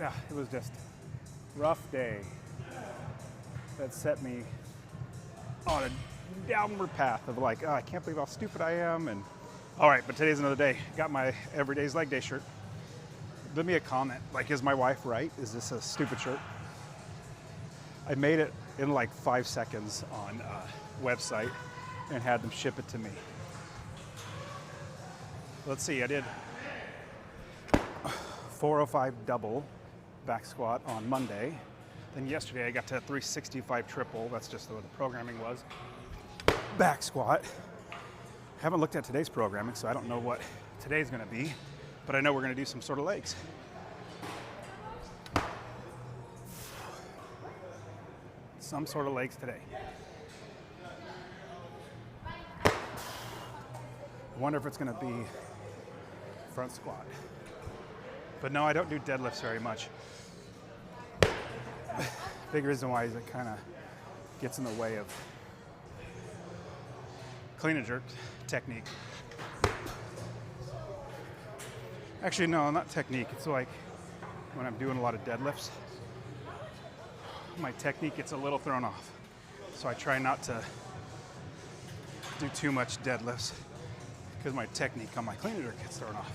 yeah, it was just rough day that set me on a downward path of like, oh, I can't believe how stupid I am. And all right, but today's another day. Got my Everyday's Leg Day shirt. Leave me a comment. Like, is my wife right? Is this a stupid shirt? I made it in like 5 seconds on a website and had them ship it to me. Let's see, I did 405 double back squat on Monday. Then yesterday I got to 365 triple. That's just what the programming was. Back squat. Haven't looked at today's programming, so I don't know what today's gonna be, but I know we're gonna do some sort of legs. Some sort of legs today. I wonder if it's gonna be front squat. But no, I don't do deadlifts very much. Big reason why is it kind of gets in the way of clean and jerk technique. Actually, no, not technique. It's like when I'm doing a lot of deadlifts, my technique gets a little thrown off. So I try not to do too much deadlifts because my technique on my clean and jerk gets thrown off.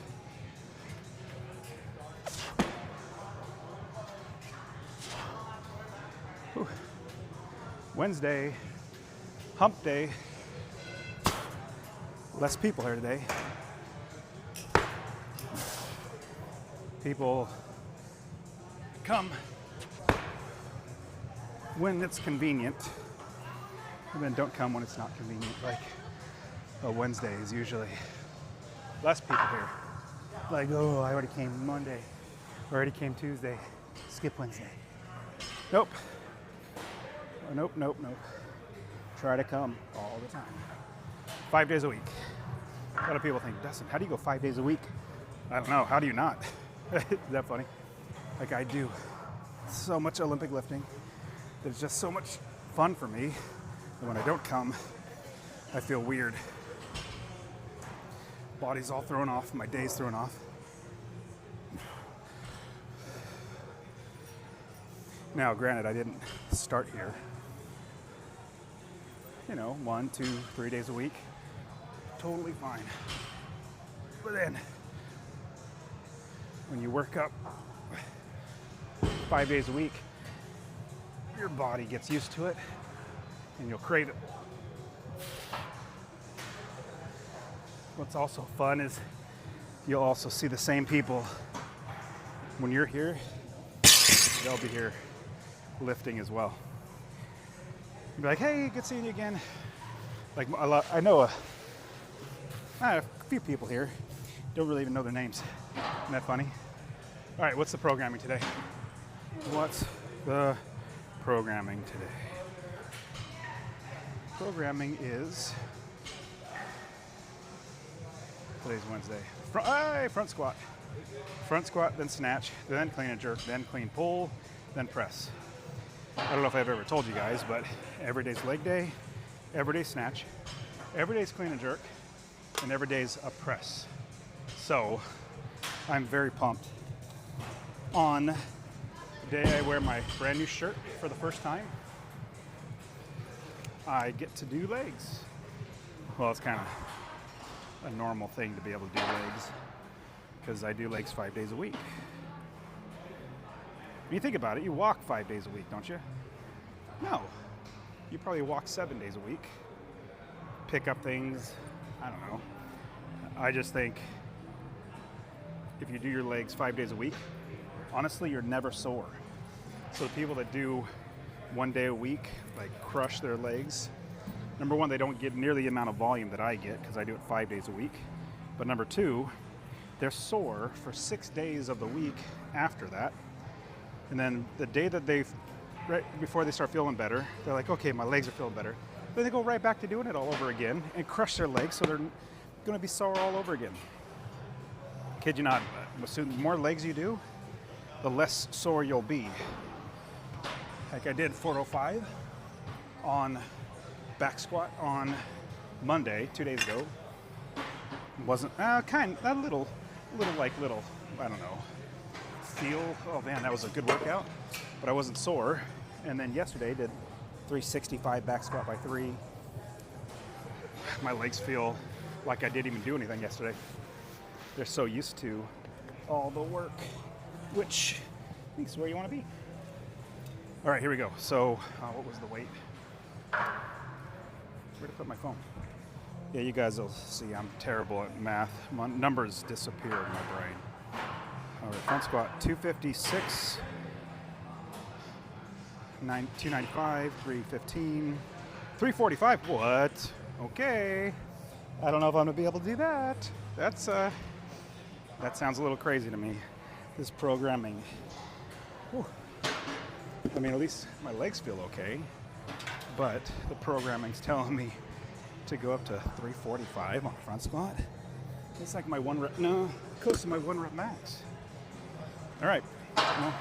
Whew. Wednesday, hump day. Less people here today. People come when it's convenient, and then don't come when it's not convenient. Like a Wednesday is usually less people here. Like, oh, I already came Monday, already came Tuesday, skip Wednesday. Nope. Oh, nope, nope, nope. Try to come all the time. 5 days a week. A lot of people think, Dustin, how do you go 5 days a week? I don't know. How do you not? Is that funny? Like, I do so much Olympic lifting. It's just so much fun for me. And when I don't come, I feel weird. Body's all thrown off. My day's thrown off. Now, granted, I didn't start here. 1, 2, 3 days a week. Totally fine. But then, when you work up 5 days a week, your body gets used to it and you'll crave it. What's also fun is you'll also see the same people when you're here, they'll be here lifting as well. You'll be like, hey, good seeing you again. Like, I know a few people here, don't really even know their names. Isn't that funny? All right, what's the programming today? What's the programming today? Programming is, today's Wednesday. Front squat. Front squat, then snatch, then clean and jerk, then clean pull, then press. I don't know if I've ever told you guys, but every day's leg day, every day's snatch, every day's clean and jerk, and every day's a press. So I'm very pumped. On the day I wear my brand new shirt for the first time, I get to do legs. Well, it's kind of a normal thing to be able to do legs because I do legs 5 days a week. When you think about it, you walk 5 days a week, don't you? No. You probably walk 7 days a week. Pick up things. I don't know. I just think if you do your legs 5 days a week, honestly, you're never sore. So the people that do 1 day a week, like crush their legs, number one, they don't get nearly the amount of volume that I get because I do it 5 days a week. But number two, they're sore for 6 days of the week after that. And then the day that right before they start feeling better, they're like, okay, my legs are feeling better. Then they go right back to doing it all over again and crush their legs, so they're gonna be sore all over again. Kid you not, the more legs you do, the less sore you'll be. Like I did 405 on back squat on Monday, 2 days ago. Wasn't, I don't know, feel, oh man, that was a good workout, but I wasn't sore. And then yesterday did 365 back squat by 3. My legs feel like I didn't even do anything yesterday. They're so used to all the work, which I think is where you want to be. All right, here we go. So what was the weight? Where to put my phone? Yeah, you guys will see I'm terrible at math. My numbers disappear in my brain. All right, front squat, 256, 295, 315, 345. What? Okay. I don't know if I'm gonna be able to do that. That sounds a little crazy to me. This programming. Whew. I mean, at least my legs feel okay, but the programming's telling me to go up to 345 on front squat. It's like my 1 rep, no, close to my 1 rep max. All right, well,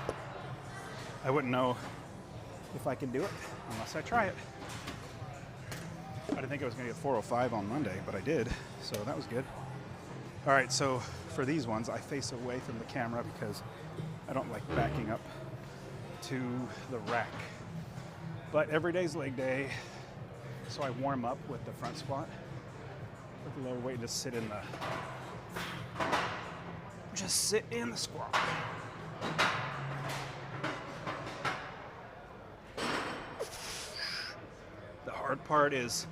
I wouldn't know if I can do it unless I try it. I didn't think I was gonna get 405 on Monday, but I did, so that was good. All right, so for these ones, I face away from the camera because I don't like backing up to the rack. But every day's leg day, so I warm up with the front squat with the lower weight, just sit in the squat. The hard part is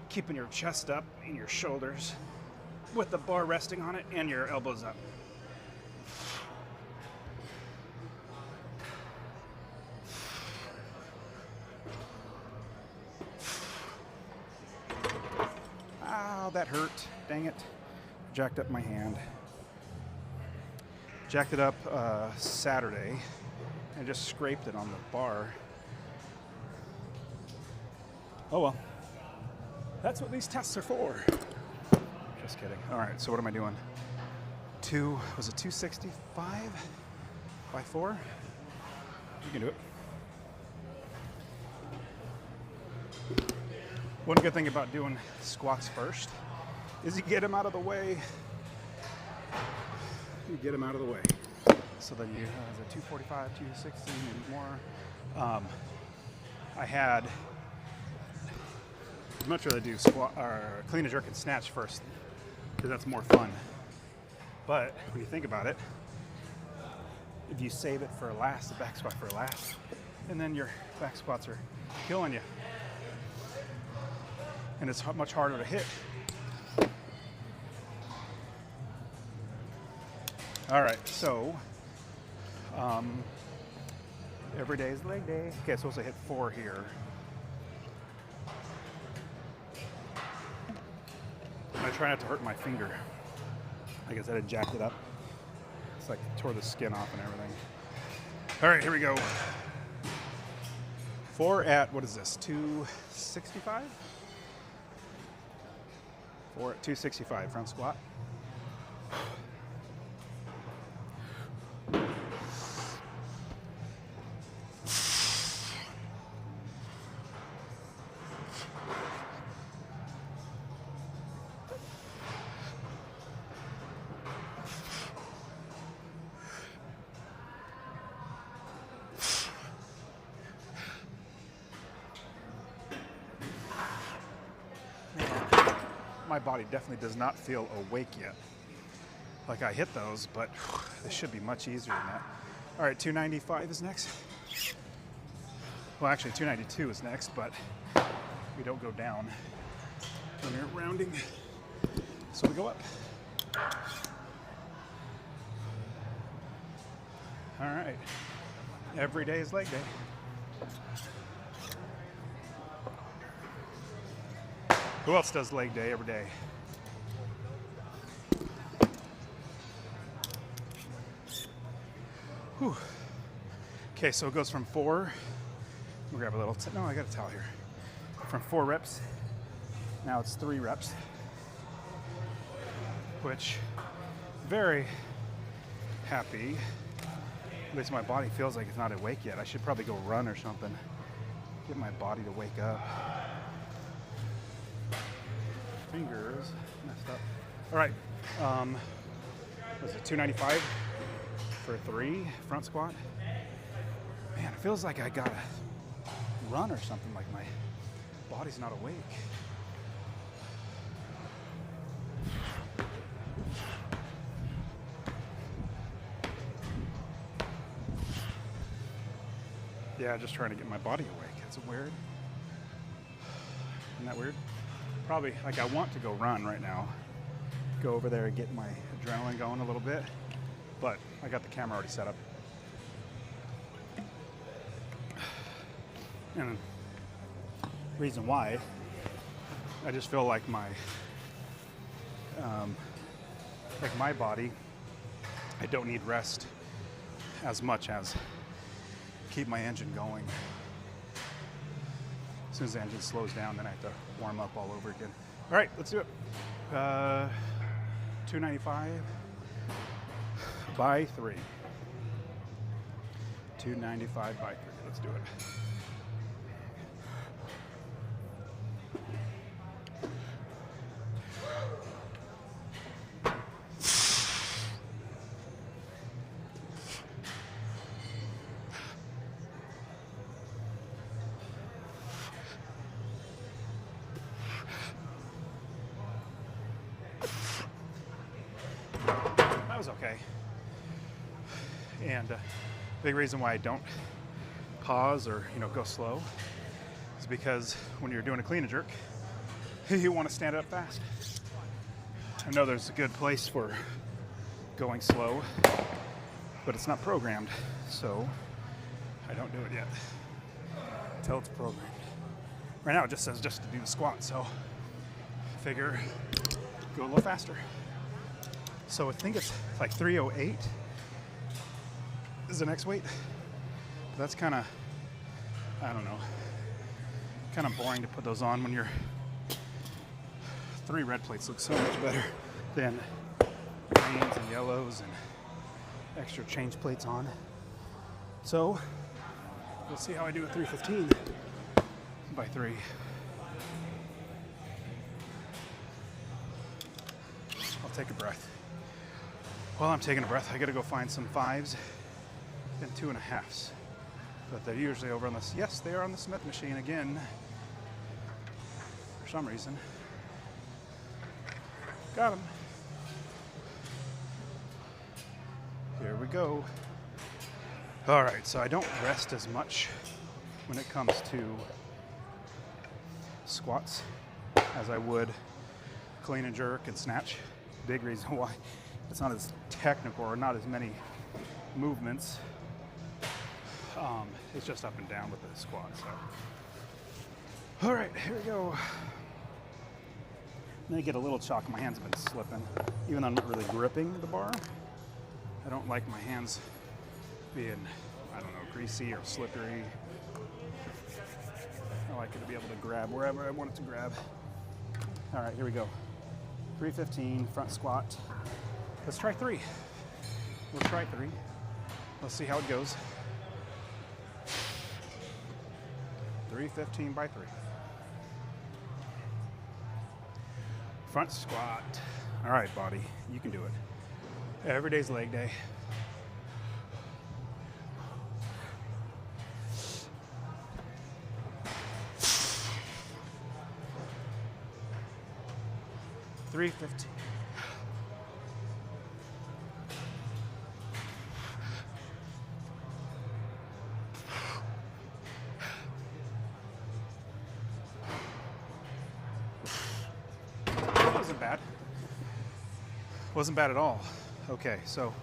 keeping your chest up and your shoulders with the bar resting on it and your elbows up. Ow, that hurt. Dang it. Jacked up my hand. Jacked it up Saturday and just scraped it on the bar. Oh well. That's what these tests are for. Just kidding. All right, so what am I doing? Was it 265 by 4? You can do it. One good thing about doing squats first is you get them out of the way. You get them out of the way. So then you have a 245, 260, maybe more. I'd much rather do squat or clean and jerk and snatch first because that's more fun. But when you think about it, if you save it for last, the back squat for last, and then your back squats are killing you. And it's much harder to hit. All right, so every day is leg day. Okay, I'm supposed to hit 4 here. I try not to hurt my finger. Like I said, I jacked it up. It's like tore the skin off and everything. All right, here we go. 4 at, what is this, 265? 4 at 265, front squat. My body definitely does not feel awake yet. Like I hit those, but this should be much easier than that. All right, 295 is next. Well, actually 292 is next, but we don't go down when we're rounding. So we go up. All right, every day is leg day. Who else does leg day every day? Whew. Okay, so it goes from 4. We'll grab a little. No, I got a towel here. From 4 reps. Now it's 3 reps, which very happy. At least my body feels like it's not awake yet. I should probably go run or something. Get my body to wake up. Fingers messed up. All right, was it 295 for 3 front squat. Man, it feels like I gotta run or something, like my body's not awake. Yeah, just trying to get my body awake. That's weird. Isn't that weird? Probably, like, I want to go run right now. Go over there and get my adrenaline going a little bit. But I got the camera already set up. And reason why, I just feel like my body, I don't need rest as much as keep my engine going. As soon as the engine slows down, then I have to warm up all over again. All right, let's do it. 295 by 3. 295 by 3. Let's do it. That was okay. And big reason why I don't pause or go slow is because when you're doing a clean and jerk, you want to stand up fast. I know there's a good place for going slow, but it's not programmed, so I don't do it yet until it's programmed. Right now it just says just to do the squat, so I figure go a little faster. So I think it's like 308 is the next weight. But that's kind of, I don't know, kind of boring to put those on when you're 3 red plates look so much better than greens and yellows and extra change plates on. So we'll see how I do at 315 by 3. I'll take a breath. While I'm taking a breath, I gotta go find some 5s and 2.5s. But they're usually over on this. Yes, they are on the Smith machine again. For some reason. Got them. Here we go. All right, so I don't rest as much when it comes to squats as I would clean and jerk and snatch. Big reason why it's not as technical or not as many movements. It's just up and down with the squat. So, all right, here we go. I'm gonna get a little chalk. My hands have been slipping, even though I'm not really gripping the bar. I don't like my hands being, I don't know, greasy or slippery. I like it to be able to grab wherever I want it to grab. All right, here we go. 315 front squat. Let's try 3. We'll try 3. Let's see how it goes. 315 by 3. Front squat. All right, body, you can do it. Every day's leg day. $315. Wasn't bad. Wasn't bad at all. Okay, so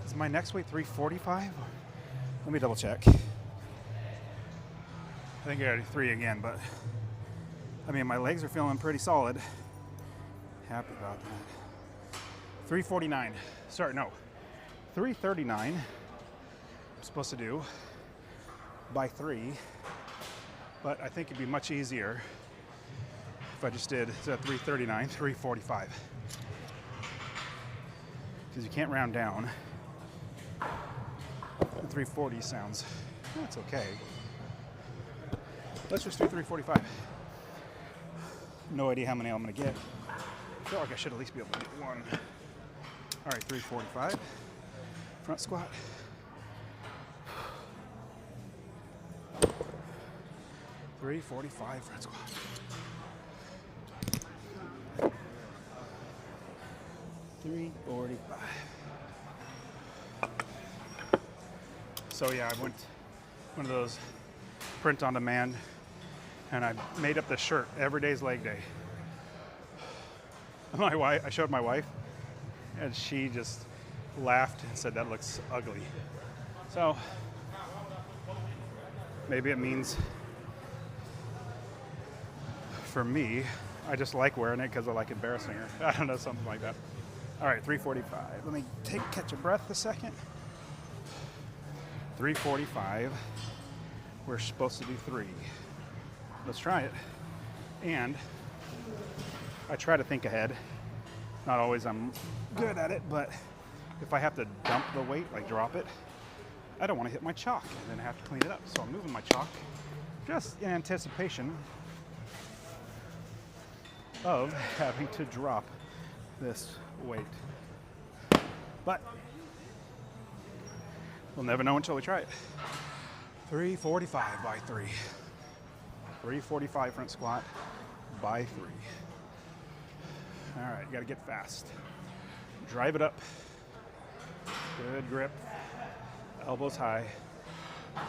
is my next weight 345? Let me double check. I think I got 3 again, but I mean, my legs are feeling pretty solid. Happy about that. 349. Sorry, no. 339. I'm supposed to do by 3, but I think it'd be much easier if I just did 339, 345. Because you can't round down. And 340 sounds, that's okay. Let's just do 345. No idea how many I'm gonna get. I feel like I should at least be able to get 1. All right, 345. front squat. $345 front squat. $345. So yeah, I went one of those print on demand, and I made up this shirt. Every day's leg day. My wife, I showed my wife, and she just laughed and said that looks ugly. So maybe it means for me, I just like wearing it because I like embarrassing her. I don't know, something like that. All right, 345. Let me catch a breath a second. 345. We're supposed to do 3. Let's try it. And I try to think ahead. Not always I'm good at it, but if I have to dump the weight, like drop it, I don't want to hit my chalk and then I have to clean it up. So I'm moving my chalk just in anticipation of having to drop this weight. But we'll never know until we try it. 345 by 3. 345 front squat by 3. All right, you gotta get fast. Drive it up. Good grip. Elbows high.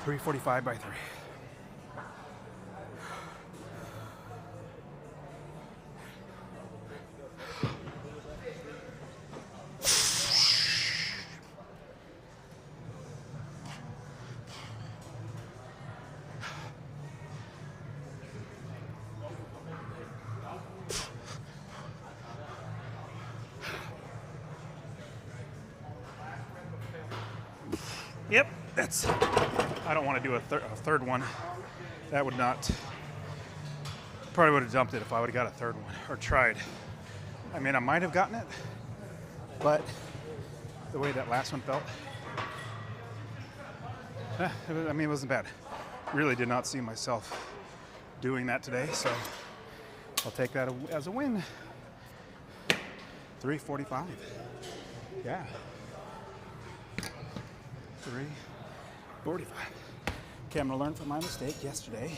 345 by 3. Yep, that's, I don't want to do a third one. That would not, probably would have dumped it if I would have got a third one or tried. I mean, I might have gotten it, but the way that last one felt, I mean, it wasn't bad. Really did not see myself doing that today, so I'll take that as a win. 345. Yeah. 345. Okay, I'm gonna learn from my mistake yesterday.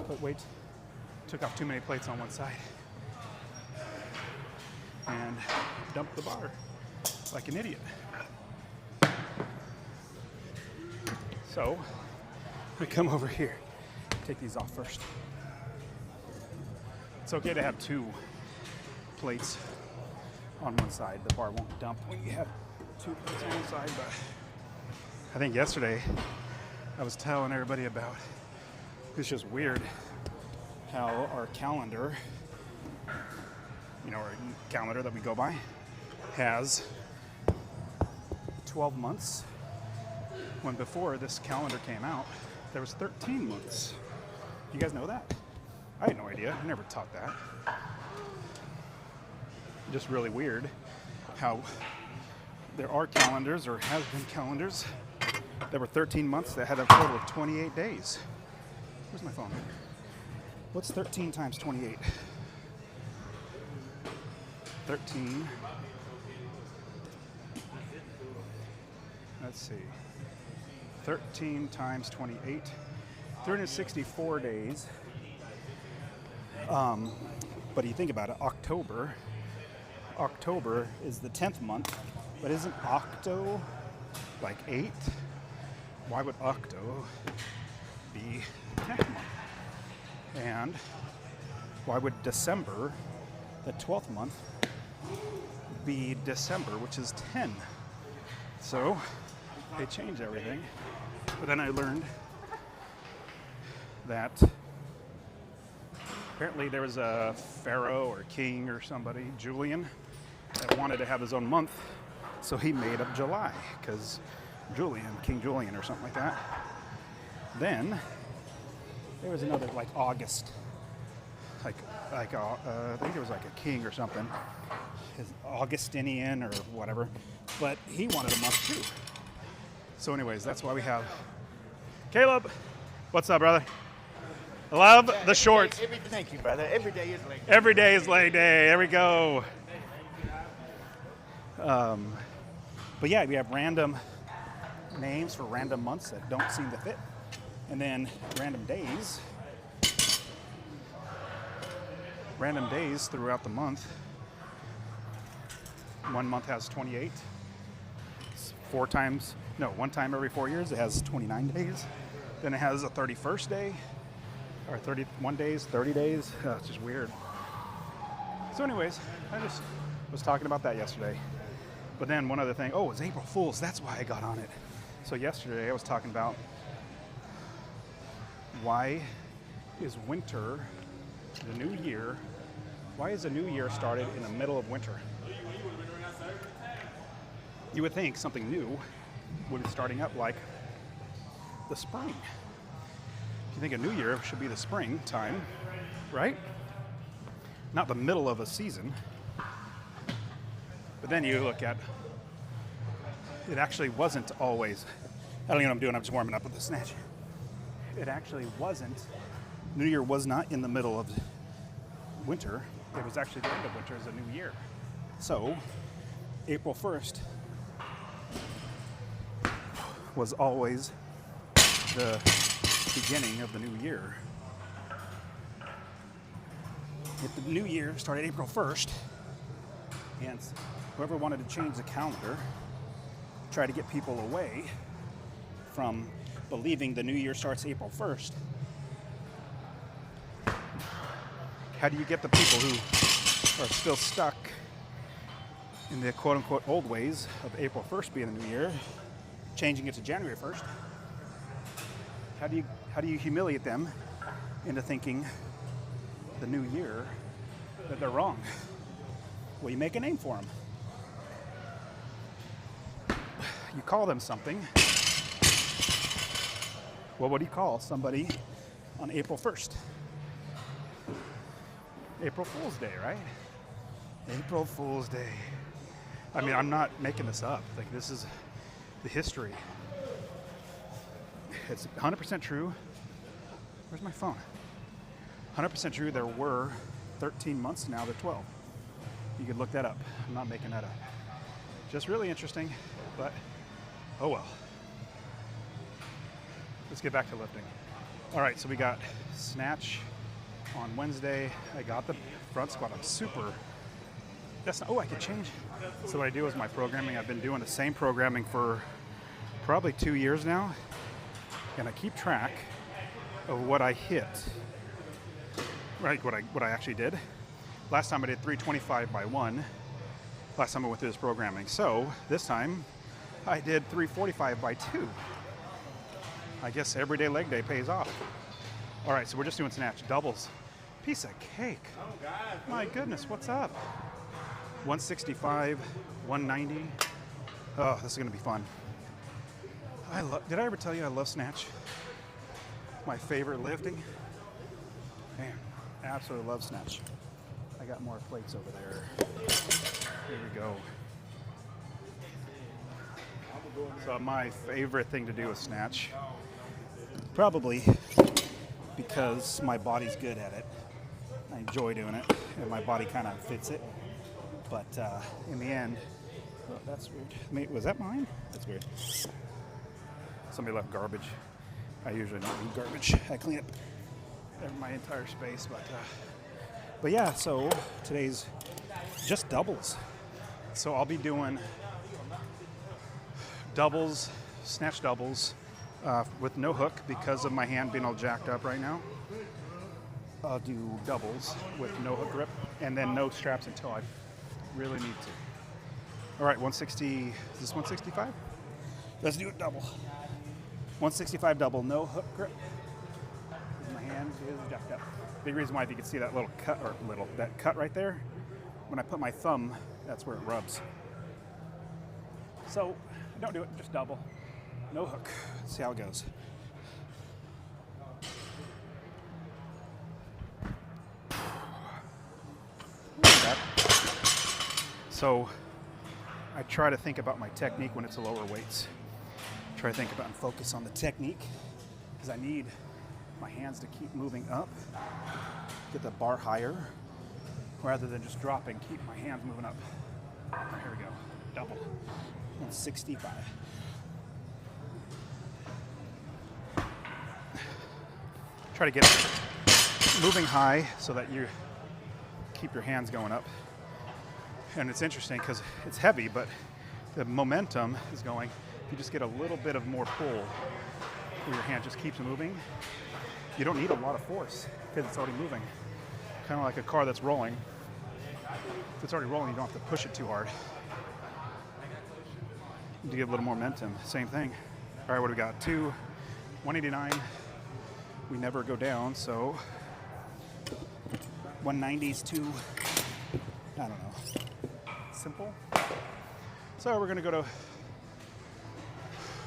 But wait, took off too many plates on one side and dumped the bar like an idiot. So we come over here, take these off first. It's okay to have 2 plates on one side. The bar won't dump when you have 2 plates on one side, but I think yesterday I was telling everybody about, it's just weird how our calendar, our calendar that we go by, has 12 months, when before this calendar came out, there was 13 months. You guys know that? I had no idea. I never taught that. Just really weird how there are calendars, or has been calendars, that were 13 months that had a total of 28 days. Where's my phone? What's 13 times 28? 13. Let's see. 13 times 28. 364 days. But you think about it, October is the 10th month, but isn't Octo like 8? Why would Octo be 10th month? And why would December, the 12th month, be December, which is 10? So they changed everything. But then I learned that apparently there was a pharaoh or king or somebody, Julian, that wanted to have his own month. So he made up July, because King Julian or something like that. Then there was another, like August, I think it was like a king or something, his Augustinian or whatever, but he wanted a month too. So anyways, that's why we have Caleb. What's up, brother? I love the shorts. Thank you, brother. Every day is leg day. Every day is leg day. There we go. But yeah, we have random names for random months that don't seem to fit. And then random days throughout the month. One month has 28. It's one time every 4 years it has 29 days. Then it has a 31st day, or 31 days, 30 days. It's just weird. So anyways, I just was talking about that yesterday. But then one other thing, it's April Fool's. That's why I got on it. So yesterday I was talking about why is winter the new year? Why is the new year started in the middle of winter? You would think something new would be starting up like the spring. You think a new year should be the spring time, right? Not the middle of a season. But then you look at, it actually wasn't always, I don't know what I'm doing, I'm just warming up with the snatch. It actually wasn't, New Year was not in the middle of winter. It was actually the end of winter as a new year. So, April 1st was always the beginning of the new year. If the new year started April 1st, and whoever wanted to change the calendar, try to get people away from believing the new year starts April 1st, how do you get the people who are still stuck in the quote-unquote old ways of April 1st being the new year, changing it to January 1st? How do you humiliate them into thinking the new year that they're wrong? Well, you make a name for them. You call them something. Well, what do you call somebody on April 1st? April Fool's Day, right? April Fool's Day. I mean, I'm not making this up. Like, this is the history. It's 100% true. Where's my phone? 100% true. There were 13 months, now they're 12. You could look that up. I'm not making that up. Just really interesting, but oh well. Let's get back to lifting. All right, so we got snatch on Wednesday. I got the front squat. I'm super, I could change. So what I do is my programming. I've been doing the same programming for probably 2 years now, and I keep track of what I hit, right, what I actually did. Last time I did 325 by 1, last time I went through this programming. So this time I did 345 by 2. I guess everyday leg day pays off. All right, so we're just doing snatch doubles. Piece of cake. Oh God. My goodness, what's up? 165, 190. Oh, this is gonna be fun. Did I ever tell you I love snatch? My favorite lifting. Man, absolutely love snatch. I got more plates over there. Here we go. So my favorite thing to do with snatch, probably because my body's good at it. I enjoy doing it, and my body kind of fits it. But in the end, that's weird. Was that mine? That's weird. Somebody left garbage. I usually don't do garbage. I clean up my entire space, but yeah, so today's just doubles. So I'll be doing doubles, snatch doubles with no hook because of my hand being all jacked up right now. I'll do doubles with no hook grip and then no straps until I really need to. All right, 160, is this 165? Let's do a double. 165 double, no hook grip. My hand is jacked up. Big reason why, if you can see that little cut, that cut right there, when I put my thumb, that's where it rubs. So don't do it, just double. No hook. Let's see how it goes. So I try to think about my technique when it's a lower weights. Try to think about and focus on the technique because I need my hands to keep moving up, get the bar higher, rather than just dropping, keep my hands moving up. All right, here we go, double. 165. Try to get moving high so that you keep your hands going up. And it's interesting because it's heavy, but the momentum is going. If you just get a little bit of more pull where your hand just keeps moving, you don't need a lot of force because it's already moving. Kind of like a car that's rolling. If it's already rolling, you don't have to push it too hard. To get a little more momentum, same thing. All right, what do we got? 189. We never go down, so 190's too, I don't know, simple. So we're gonna go to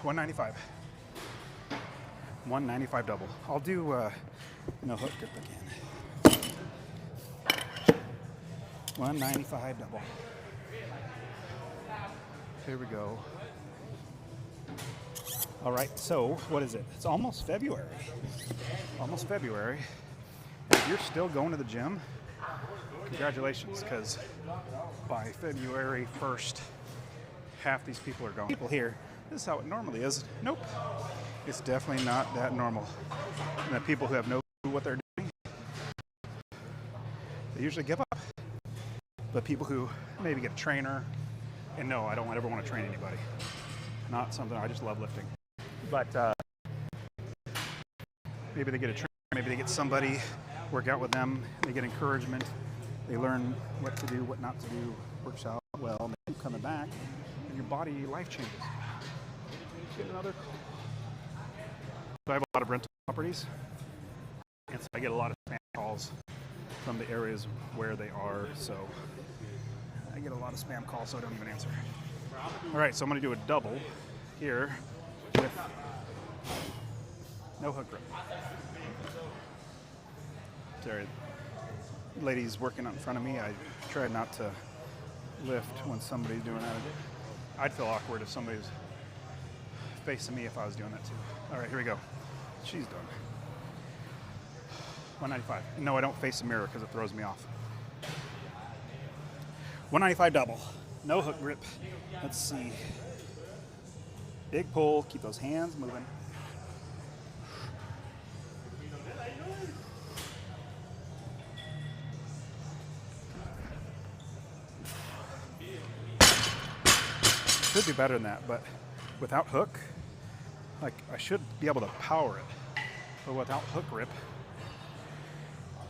195. 195 double. I'll do no hook grip again. 195 double. Here we go. All right, so what is it? It's almost February. Almost February. If you're still going to the gym, congratulations, because by February 1st, half these people are going. People here, this is how it normally is. Nope, it's definitely not that normal. And the people who have no clue what they're doing, they usually give up. But people who maybe get a trainer, and no, I don't ever want to train anybody. Not something, I just love lifting. But maybe they get a trainer, maybe they get somebody, work out with them, they get encouragement, they learn what to do, what not to do, works out well, and they keep coming back, and your body, life changes. Get another. So I have a lot of rental properties, and so I get a lot of spam calls from the areas where they are, so I get a lot of spam calls, so I don't even answer. All right, so I'm going to do a double here with no hook grip. Sorry, ladies working out in front of me, I try not to lift when somebody's doing that. I'd feel awkward if somebody's facing me if I was doing that too. All right, here we go. She's done. 195. No, I don't face the mirror because it throws me off. 195 double. No hook grip. Let's see. Big pull. Keep those hands moving. Should be better than that, but without hook, like I should be able to power it, but without hook grip,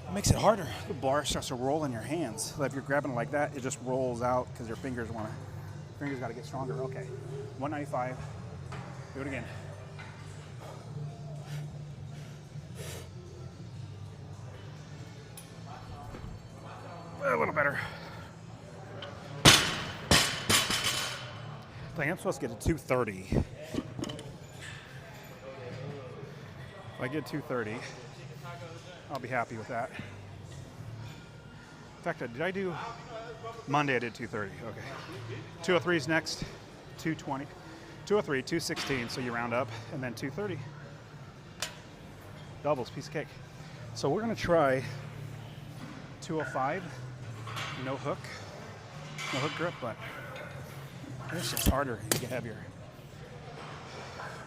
it makes it harder. The bar starts to roll in your hands. So if you're grabbing it like that, it just rolls out because your fingers got to get stronger. Okay, 195. Do it again. A little better. I think I'm supposed to get to 230. If I get 230, I'll be happy with that. In fact, did I do Monday? I did 230. Okay. 203 is next. 220. 203, 216. So you round up, and then 230. Doubles, piece of cake. So we're gonna try 205. No hook grip, but it's just harder to get heavier.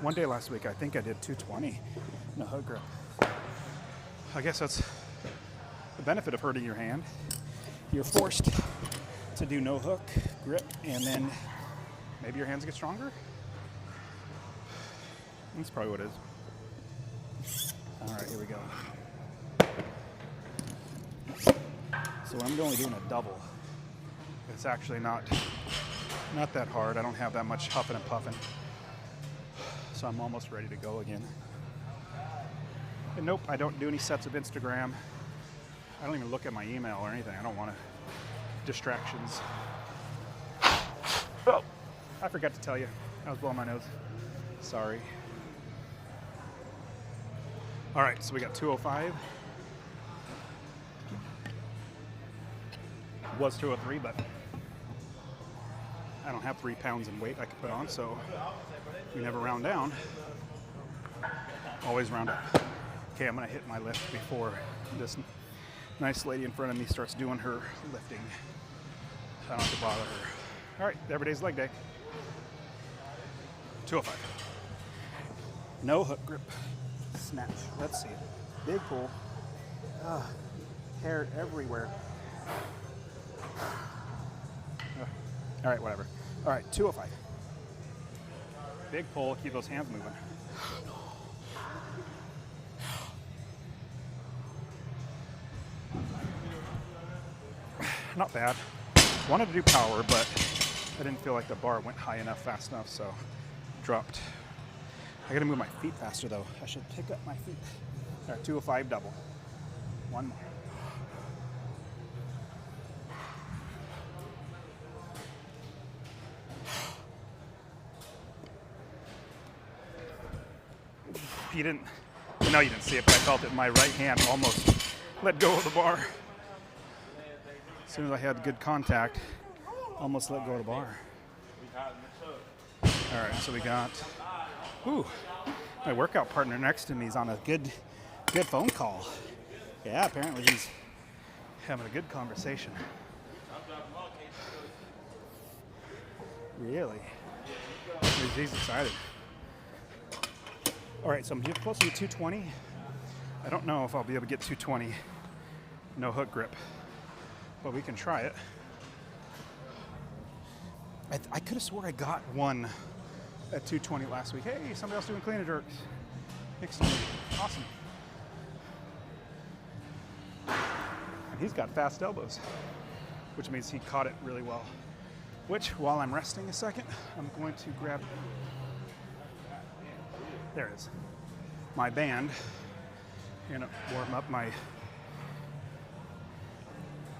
One day last week, I think I did 220. No hook grip. I guess that's the benefit of hurting your hand. You're forced to do no hook grip, and then maybe your hands get stronger. That's probably what it is. All right, here we go. So I'm only doing a double. It's actually not that hard. I don't have that much huffing and puffing. So I'm almost ready to go again. And nope, I don't do any sets of Instagram. I don't even look at my email or anything. I don't want distractions. Oh, I forgot to tell you. I was blowing my nose. Sorry. All right, so we got 205. Was 203, but I don't have 3 pounds in weight I could put on, so we never round down. Always round up. Okay, I'm gonna hit my lift before this nice lady in front of me starts doing her lifting. I don't have to bother her. All right, every day's leg day. 205. No hook grip. Snatch. Let's see it. Big pull. Hair everywhere. All right, whatever. All right, 205. Big pull. Keep those hands moving. Not bad. Wanted to do power, but I didn't feel like the bar went high enough, fast enough, so dropped. I gotta move my feet faster though. I should pick up my feet. All right, 205 double. One more. You didn't, no, you didn't see it, but I felt it. My right hand almost let go of the bar. As soon as I had good contact, almost let go of the bar. All right, so we got, my workout partner next to me is on a good phone call. Yeah, apparently he's having a good conversation. Really? He's excited. All right, so I'm supposed to do 220. I don't know if I'll be able to get 220 no hook grip, but we can try it. I could have swore I got one at 220 last week. Hey, somebody else doing clean and jerks. Excellent. Awesome. And he's got fast elbows, which means he caught it really well. Which, while I'm resting a second, I'm going to grab, there it is, my band. I'm gonna warm up my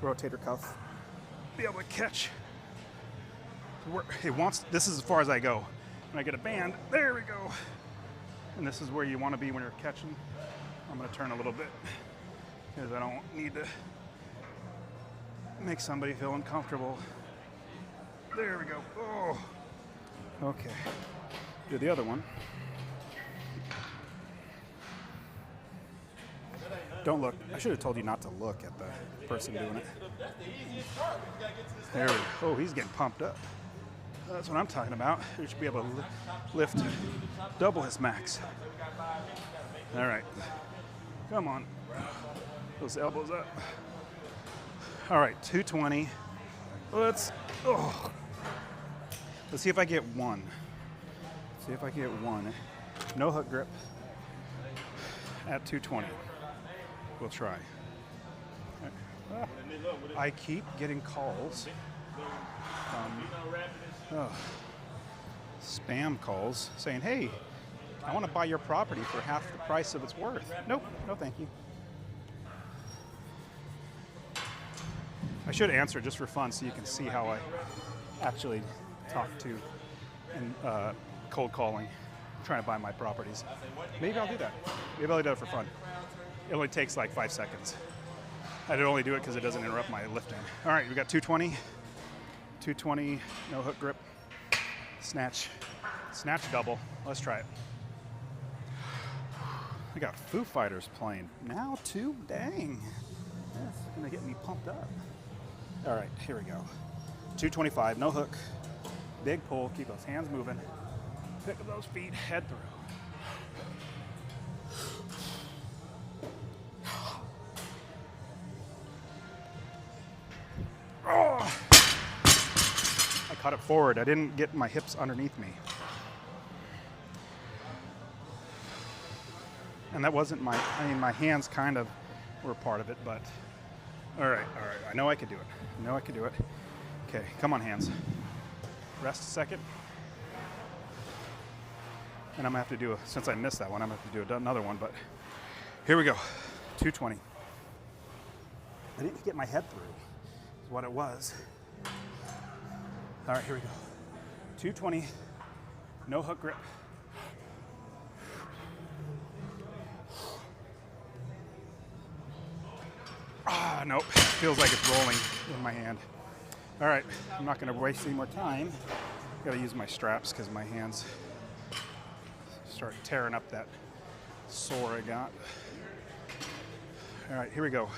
rotator cuff. Be able to catch. This is as far as I go. When I get a band, there we go. And this is where you want to be when you're catching. I'm going to turn a little bit because I don't need to make somebody feel uncomfortable. There we go. Oh, okay. Do the other one. Don't look. I should have told you not to look at the person doing it. There we go. Oh, he's getting pumped up. That's what I'm talking about. We should be able to lift double his max. All right. Come on. Those elbows up. All right, 220. Let's see if I get one. See if I get one. No hook grip at 220. We'll try. I keep getting calls. Spam calls saying, hey, I want to buy your property for half the price of its worth. Nope, no thank you. I should answer just for fun so you can see how I actually talk to and cold calling, trying to buy my properties. Maybe I'll do that. Maybe I'll do it for fun. It only takes like 5 seconds. I'd only do it because it doesn't interrupt my lifting. All right, we got 220. 220, no hook grip. Snatch double. Let's try it. I got Foo Fighters playing now too. Dang, that's gonna get me pumped up. All right, here we go. 225, no hook. Big pull. Keep those hands moving. Pick up those feet. Head through. Oh! I caught it forward. I didn't get my hips underneath me. And that wasn't my hands kind of were part of it, but all right. I know I could do it. Okay, come on, hands. Rest a second. And I'm gonna have to do since I missed that one, I'm gonna have to do another one, but here we go. 220. I didn't get my head through, is what it was. All right, here we go. 220, no hook grip. Nope, feels like it's rolling in my hand. All right, I'm not gonna waste any more time. Gotta use my straps because my hands start tearing up that sore I got. All right, here we go.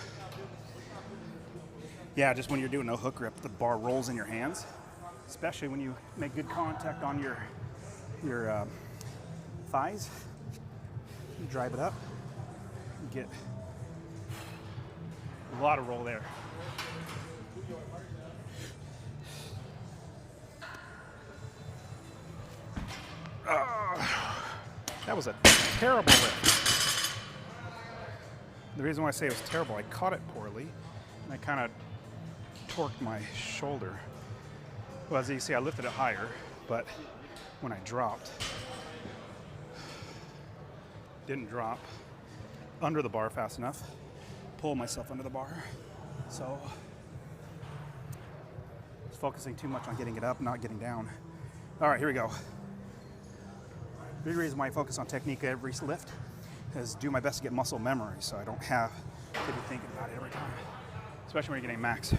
Yeah, just when you're doing no hook grip, the bar rolls in your hands, especially when you make good contact on your your thighs. You drive it up. You get a lot of roll there. That was a terrible lift. The reason why I say it was terrible, I caught it poorly, and I kind of torqued my shoulder. Well, as you see, I lifted it higher, but when I dropped, didn't drop under the bar fast enough, pull myself under the bar. So I was focusing too much on getting it up, not getting down. All right, here we go. Big reason why I focus on technique every lift is do my best to get muscle memory so I don't have to be thinking about it every time, especially when you're getting max.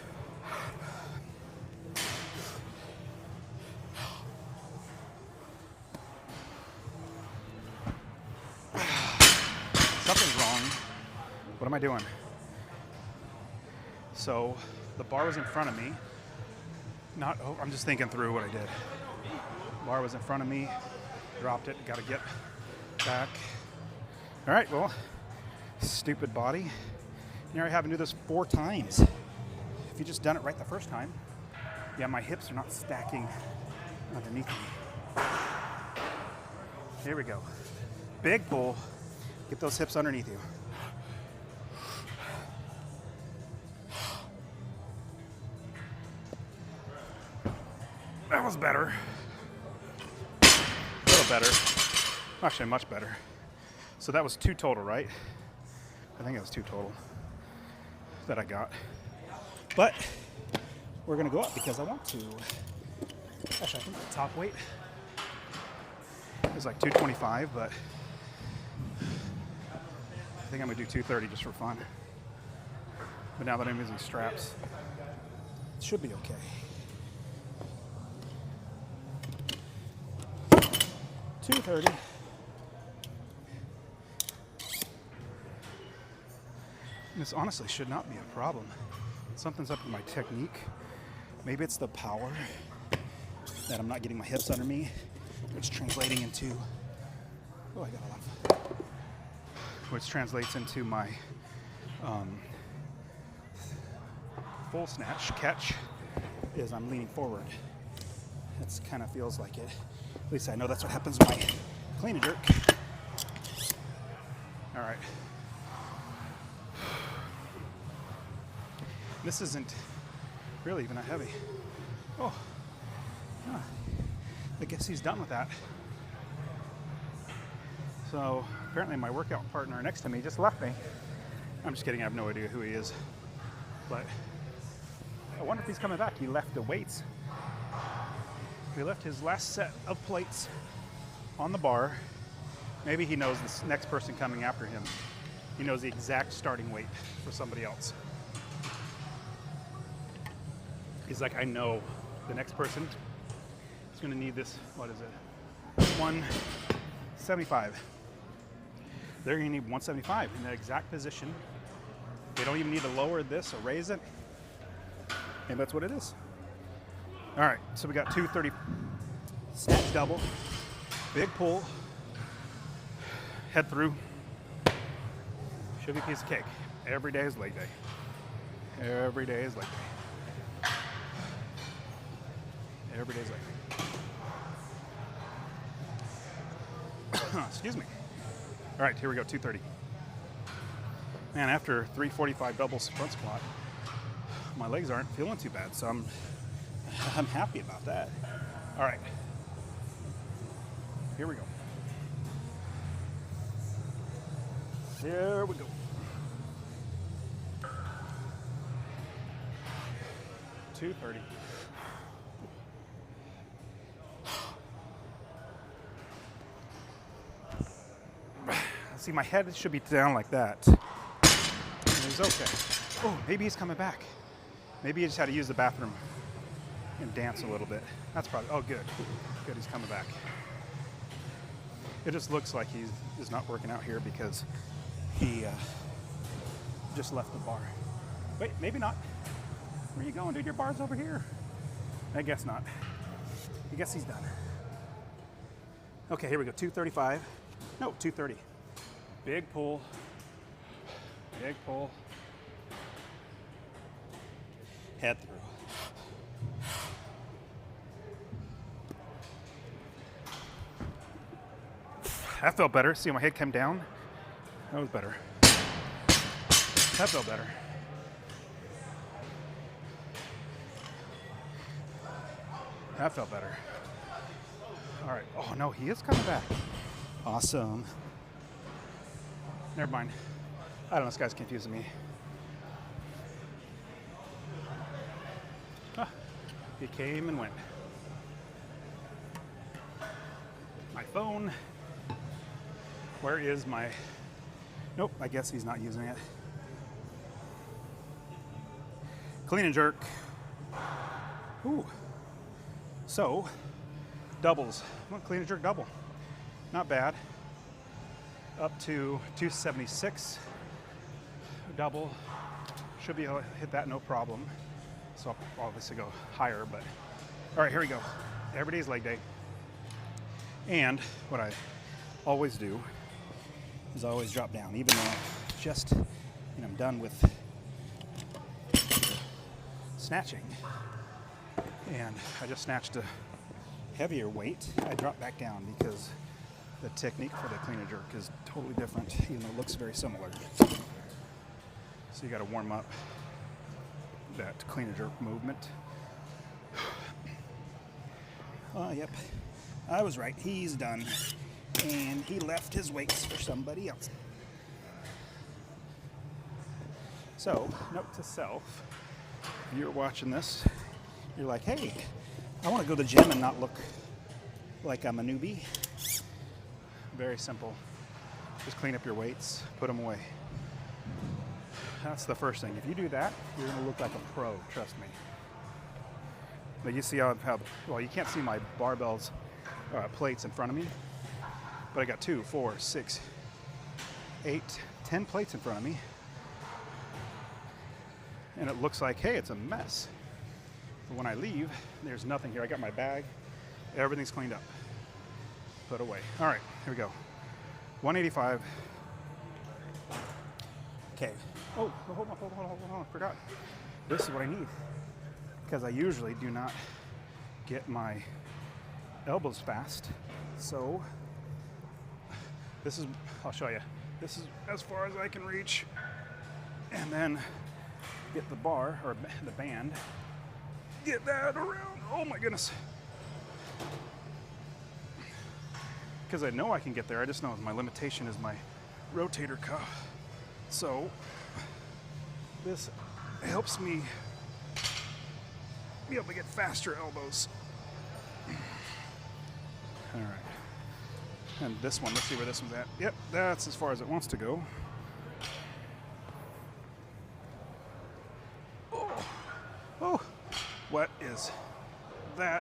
Something's wrong. What am I doing? So the bar was in front of me. I'm just thinking through what I did. Bar was in front of me. Dropped it, got to get back. All right, well, stupid body. Here I have to do this 4 times. If you just done it right the first time, yeah, my hips are not stacking underneath me. Here we go. Big pull. Get those hips underneath you. That was better. Better. Actually, much better. So that was 2 total, right? I think it was 2 total that I got. But we're going to go up because I want to. Actually, I think the top weight is like 225, but I think I'm going to do 230 just for fun. But now that I'm using straps, it should be okay. 230. This honestly should not be a problem. Something's up with my technique. Maybe it's the power that I'm not getting my hips under me. It's translating into, oh, I got a lot of, which translates into my full snatch catch is I'm leaning forward. It kind of feels like it. At least I know that's what happens when I clean and jerk. All right. This isn't really even that heavy. Oh, I guess he's done with that. So apparently my workout partner next to me just left me. I'm just kidding, I have no idea who he is. But I wonder if he's coming back. He left the weights. He left his last set of plates on the bar. Maybe he knows this next person coming after him. He knows the exact starting weight for somebody else. He's like, I know the next person is going to need this, what is it? 175. They're going to need 175 in the exact position. They don't even need to lower this or raise it. And that's what it is. All right, so we got 230 snatch double, big pull, head through. Should be a piece of cake. Every day is leg day. Every day is leg day. Every day is leg day. Excuse me. All right, here we go, 230. Man, after 345 double front squat, my legs aren't feeling too bad, so I'm happy about that. All right, here we go. Here we go. $230. See, my head should be down like that. It's okay. Oh, maybe he's coming back. Maybe he just had to use the bathroom and dance a little bit. That's probably, oh, good. Good, he's coming back. It just looks like he is not working out here because he just left the bar. Wait, maybe not. Where you going, dude? Your bar's over here. I guess not. I guess he's done. Okay, here we go. 235. No, 230. Big pull. Big pull. Head through. That felt better. See, my head came down. That was better. That felt better. That felt better. All right. Oh, no, he is coming back. Awesome. Never mind. I don't know, this guy's confusing me. Ah, he came and went. My phone. Where is my... Nope, I guess he's not using it. Clean and jerk. Ooh. So, doubles. Well, clean and jerk double. Not bad. Up to 276. Double. Should be able to hit that no problem. So I'll obviously go higher, but all right, here we go. Every day's leg day. And what I always do is I always drop down, even though I'm done with snatching. And I just snatched a heavier weight. I drop back down because the technique for the clean and jerk is totally different, even though it looks very similar. So you got to warm up that clean and jerk movement. Yep, I was right. He's done, and he left his weights for somebody else. So, note to self: if you're watching this, you're like, "Hey, I want to go to the gym and not look like I'm a newbie." Very simple. Just clean up your weights, put them away. That's the first thing. If you do that, you're going to look like a pro, trust me. But you see how well, you can't see my barbells, plates in front of me, but I got 2, 4, 6, 8, 10 plates in front of me. And it looks like, hey, it's a mess. But when I leave, there's nothing here. I got my bag, everything's cleaned up. Put away. All right, here we go. 185. Okay. Oh, hold on, I forgot. This is what I need, because I usually do not get my elbows fast. So this is, I'll show you. This is as far as I can reach. And then get the bar, or the band, get that around. Oh my goodness. Because I know I can get there, I just know my limitation is my rotator cuff. So this helps me be able to get faster elbows. All right. And this one, let's see where this one's at. Yep, that's as far as it wants to go. Oh, what is that?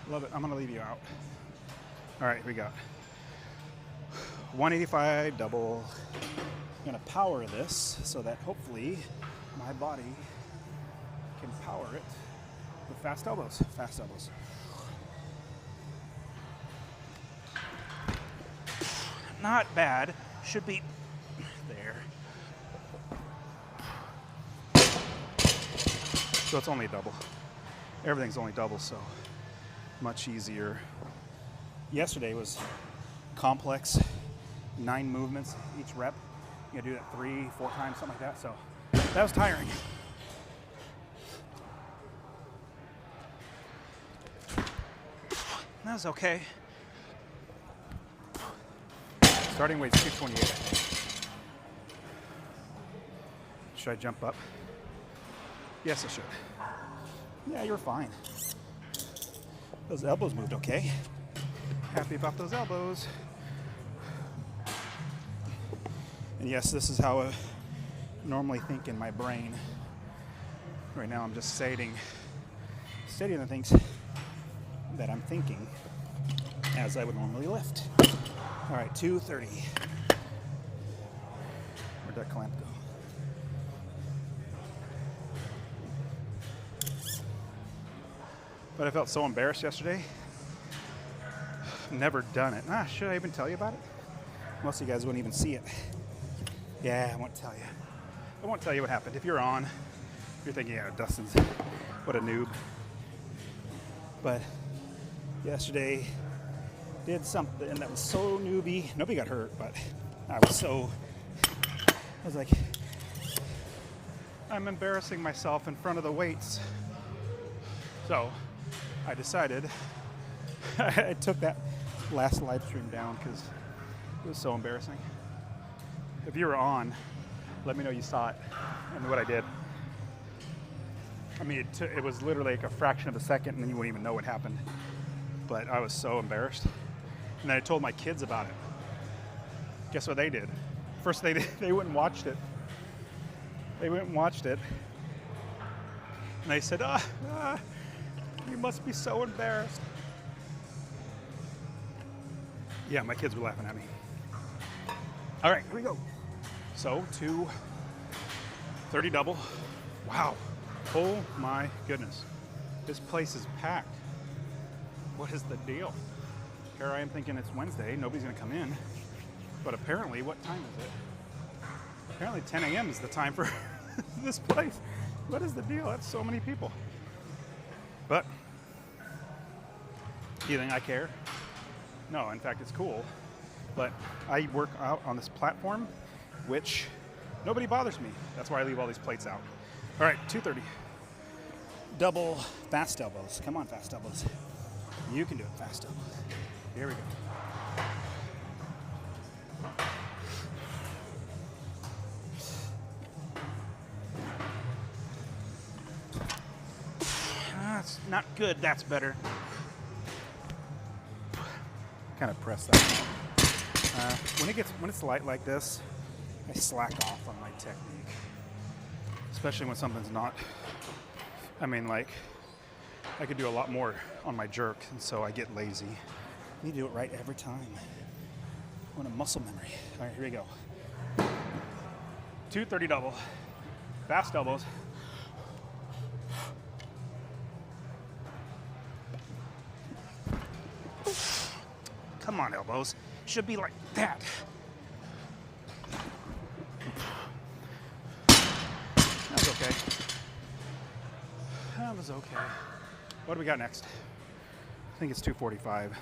Love it. I'm going to leave you out. All right, we got 185 double. I'm going to power this so that hopefully my body can power it with fast elbows. Fast elbows. Not bad. Should be there. So it's only a double. Everything's only double, so much easier. Yesterday was complex, 9 movements each rep. You gotta do that 3, 4 times, something like that. So that was tiring. That was okay. Starting weight's 228. Should I jump up? Yes, I should. Yeah, you're fine. Those elbows moved okay. Happy about those elbows. And yes, this is how I normally think in my brain. Right now I'm just stating the things that I'm thinking as I would normally lift. All right, 230. Where'd that clamp go? But I felt so embarrassed yesterday. Never done it. Should I even tell you about it? Most of you guys wouldn't even see it. Yeah, I won't tell you. I won't tell you what happened. If you're on, you're thinking, yeah, Dustin's what a noob. But yesterday did something that was so newbie. Nobody got hurt, but I was like, I'm embarrassing myself in front of the weights. So I decided I took that last live stream down because it was so embarrassing. If you were on, let me know you saw it and what I did. I mean, it was literally like a fraction of a second and you wouldn't even know what happened. But I was so embarrassed. And then I told my kids about it. Guess what they did? First they went and watched it. They went and watched it. And they said, you must be so embarrassed. Yeah, my kids were laughing at me. All right, here we go. So, 230 double. Wow. Oh my goodness. This place is packed. What is the deal? Here I am thinking it's Wednesday, nobody's gonna come in. But apparently, what time is it? Apparently 10 a.m. is the time for this place. What is the deal? That's so many people. But, do you think I care? No, in fact, it's cool. But I work out on this platform, which nobody bothers me. That's why I leave all these plates out. All right, 230. Double fast elbows. Come on, fast elbows. You can do it, fast elbows. Here we go. That's not good. That's better. Kind of press that. When it's light like this, I slack off on my technique, especially when something's not. I mean, like, I could do a lot more on my jerk, and so I get lazy. I need to do it right every time. I want a muscle memory. All right, here we go. 230 double, fast elbows. Come on, elbows. Should be like that. That was okay. That was okay. What do we got next? I think it's 245.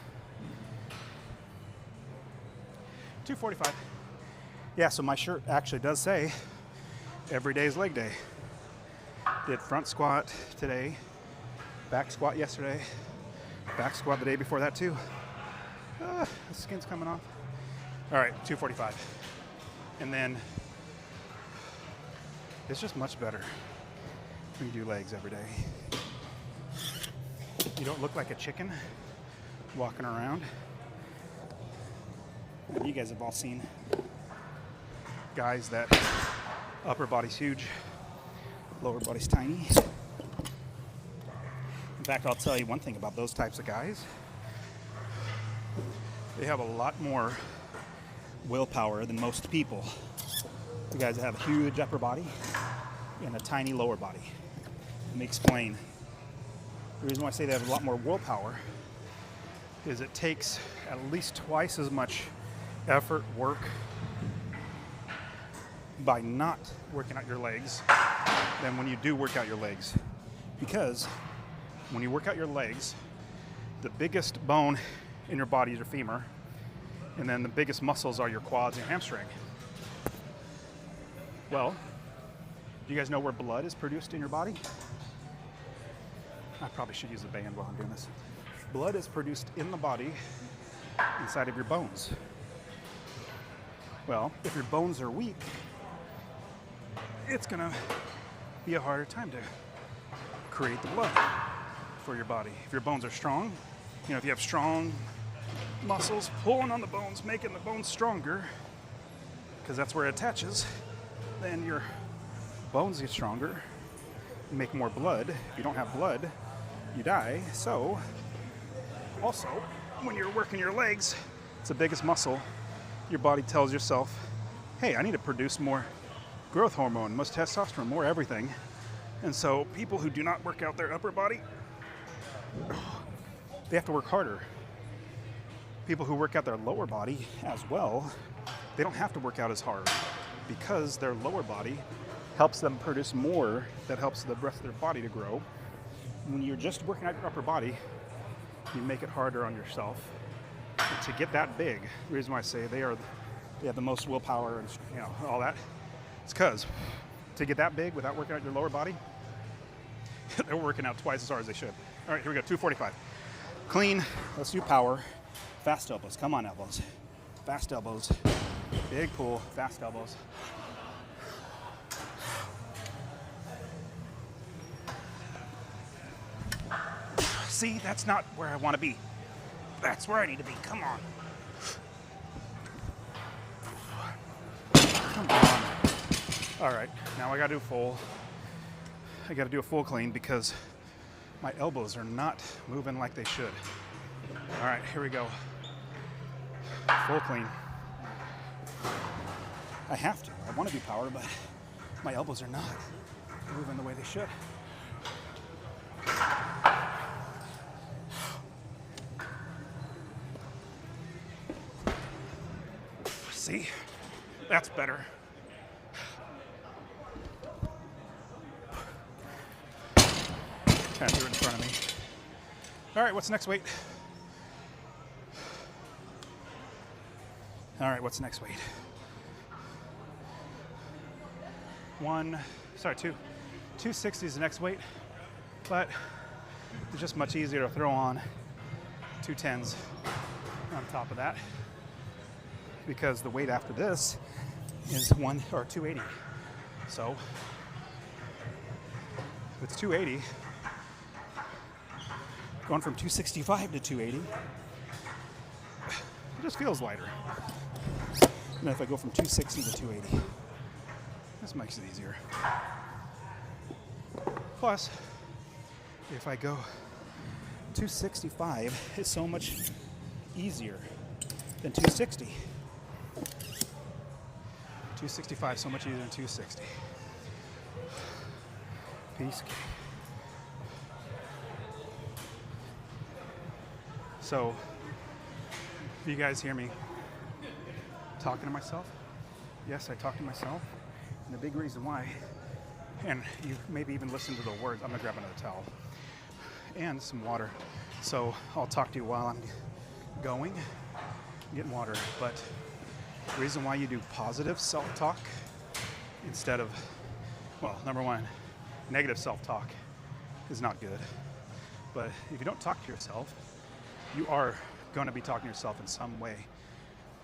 245. Yeah, so my shirt actually does say every day is leg day. Did front squat today, back squat yesterday, back squat the day before that too. The skin's coming off. All right, 245. And then it's just much better when you do legs every day. You don't look like a chicken walking around. You guys have all seen guys that upper body's huge, lower body's tiny. In fact, I'll tell you one thing about those types of guys. They have a lot more willpower than most people. The guys that have a huge upper body and a tiny lower body. Let me explain. The reason why I say they have a lot more willpower is it takes at least twice as much effort, work, by not working out your legs than when you do work out your legs. Because when you work out your legs, the biggest bone in your body is your femur, and then the biggest muscles are your quads and hamstring. Well, do you guys know where blood is produced in your body? I probably should use a band while I'm doing this. Blood is produced in the body inside of your bones. Well, if your bones are weak, it's gonna be a harder time to create the blood for your body. If your bones are strong, if you have strong muscles pulling on the bones, making the bones stronger, because that's where it attaches, then your bones get stronger, you make more blood. If you don't have blood, you die. So, also, when you're working your legs, it's the biggest muscle your body tells yourself, hey, I need to produce more growth hormone, more testosterone, more everything. And so people who do not work out their upper body, they have to work harder. People who work out their lower body as well, they don't have to work out as hard because their lower body helps them produce more that helps the rest of their body to grow. When you're just working out your upper body, you make it harder on yourself. And to get that big, the reason why I say they have the most willpower and all that, it's because to get that big without working out your lower body, they're working out twice as hard as they should. All right, here we go, 245. Clean, let's do power. Fast elbows, come on elbows. Fast elbows, big pull, fast elbows. See, that's not where I want to be. That's where I need to be, come on. Come on. All right, now I gotta do full. I gotta do a full clean because my elbows are not moving like they should. All right, here we go. Full clean. I have to. I want to do power, but my elbows are not moving the way they should. See? That's better. Kind of threw it in front of me. All right, what's next weight? All right, what's next weight? 260 is the next weight, but it's just much easier to throw on 210s on top of that because the weight after this is 280. So if it's 280, going from 265 to 280, it just feels lighter. And if I go from 260 to 280, this makes it easier. Plus, if I go 265, it's so much easier than 260. 265 so much easier than 260. Peace. So, do you guys hear me talking to myself? Yes, I talk to myself. And the big reason why, and you maybe even listen to the words, I'm gonna grab another towel and some water. So I'll talk to you while I'm going, getting water. But the reason why you do positive self-talk instead of, well, number one, negative self-talk is not good. But if you don't talk to yourself, you are going to be talking to yourself in some way.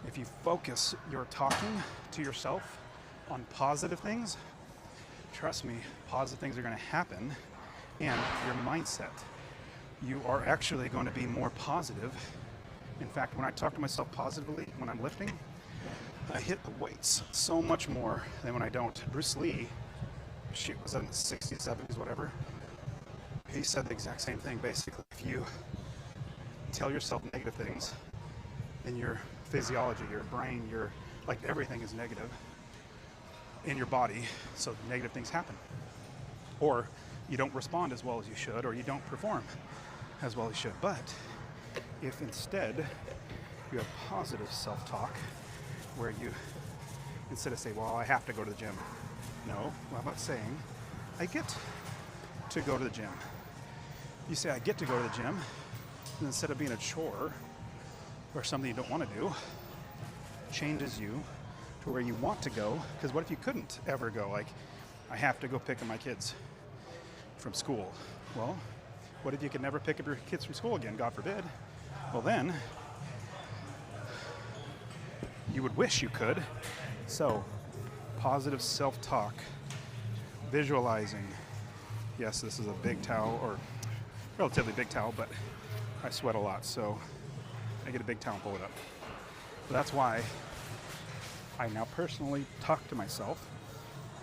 If you focus your talking to yourself on positive things, trust me, positive things are going to happen, and your mindset, you are actually going to be more positive. In fact, when I talk to myself positively when I'm lifting, I hit the weights so much more than when I don't. Bruce Lee, was that in the 60s, 70s, whatever, he said the exact same thing basically. If you tell yourself negative things, then your physiology, your brain, like everything is negative in your body, so negative things happen. Or you don't respond as well as you should, or you don't perform as well as you should. But if instead you have positive self-talk, where you, instead of saying, well, I have to go to the gym. No, how about saying, I get to go to the gym. You say, I get to go to the gym, and instead of being a chore or something you don't want to do, changes you to where you want to go. Because what if you couldn't ever go? Like, I have to go pick up my kids from school. Well, what if you could never pick up your kids from school again, God forbid? Well then, you would wish you could. So, positive self-talk, visualizing. Yes, this is a big towel, or relatively big towel, but I sweat a lot, so I get a big towel and pull it up. So that's why I now personally talk to myself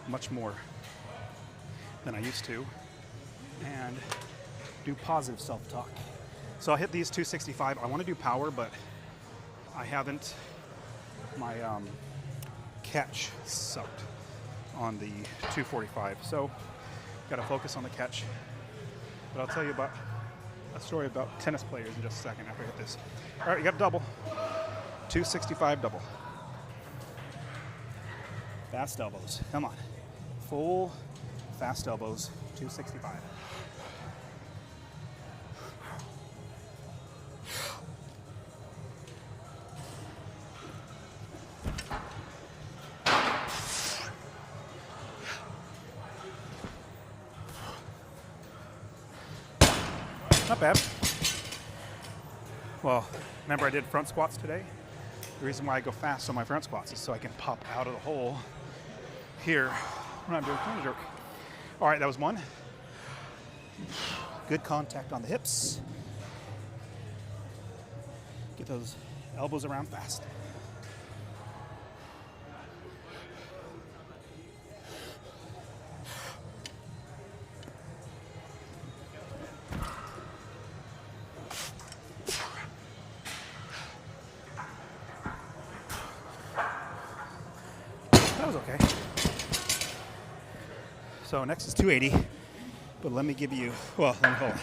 much more than I used to, and do positive self-talk. So I'll hit these 265. I want to do power, but I haven't my catch sucked on the 245. So got to focus on the catch. But I'll tell you about a story about tennis players in just a second after I hit this. All right, you got double. 265 double. Fast elbows. Come on. Full fast elbows. 265. Not bad. Well, remember I did front squats today? The reason why I go fast on my front squats is so I can pop out of the hole here when I'm doing clean jerk. All right, that was one. Good contact on the hips. Get those elbows around fast. That was okay. So next is 280, but let me give you, well, let me hold.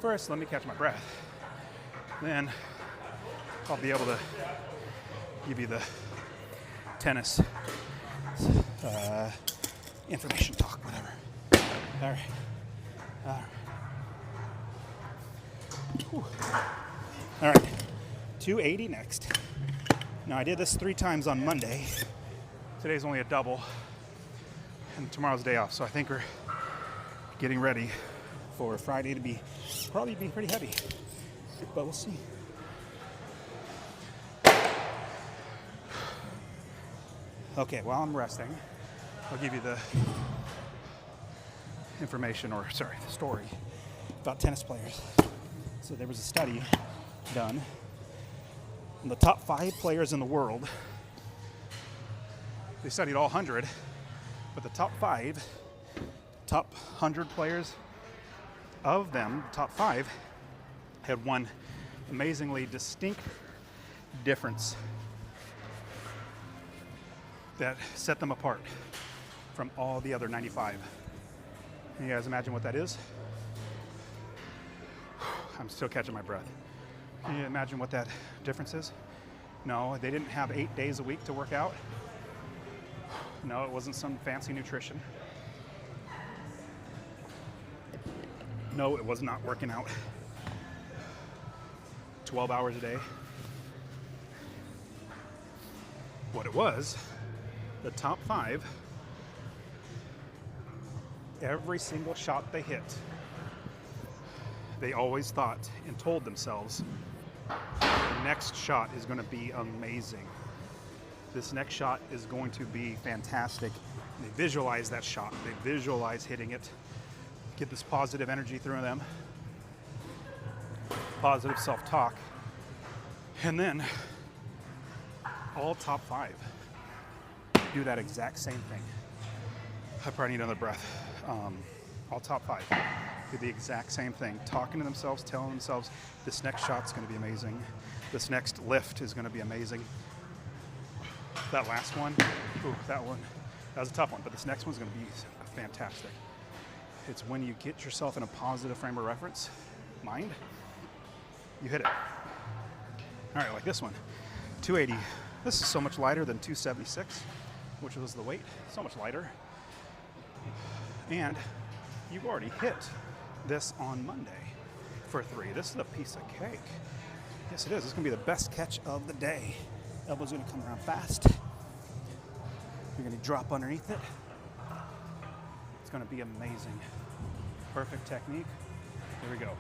First, let me catch my breath. Then I'll be able to give you the tennis information talk, whatever. All right. All right. Whew. All right. 280 next. Now I did this 3 times on Monday. Today's only a double, and tomorrow's day off. So I think we're getting ready for Friday to probably be pretty heavy, but we'll see. Okay, while I'm resting, I'll give you the information, or sorry, the story about tennis players. So there was a study done on the top 5 players in the world. They studied all 100, but the top 100 players of them, the top 5, had one amazingly distinct difference that set them apart from all the other 95. Can you guys imagine what that is? I'm still catching my breath. Can you imagine what that difference is? No, they didn't have 8 days a week to work out. No, it wasn't some fancy nutrition. No, it was not working out 12 hours a day. What it was, the top 5, every single shot they hit, they always thought and told themselves, the next shot is going to be amazing. This next shot is going to be fantastic. They visualize that shot. They visualize hitting it. Get this positive energy through them. Positive self-talk. And then all top 5 do that exact same thing. I probably need another breath. All top 5 do the exact same thing. Talking to themselves, telling themselves, this next shot's going to be amazing. This next lift is going to be amazing. That last one, that was a tough one, but this next one's going to be fantastic. It's when you get yourself in a positive frame of reference, mind, you hit it. All right, like this one, 280. This is so much lighter than 276, which was the weight, so much lighter. And you've already hit this on Monday for 3. This is a piece of cake. Yes, it is. It's going to be the best catch of the day. Elbow's going to come around fast. You're going to drop underneath it. It's going to be amazing. Perfect technique. Here we go.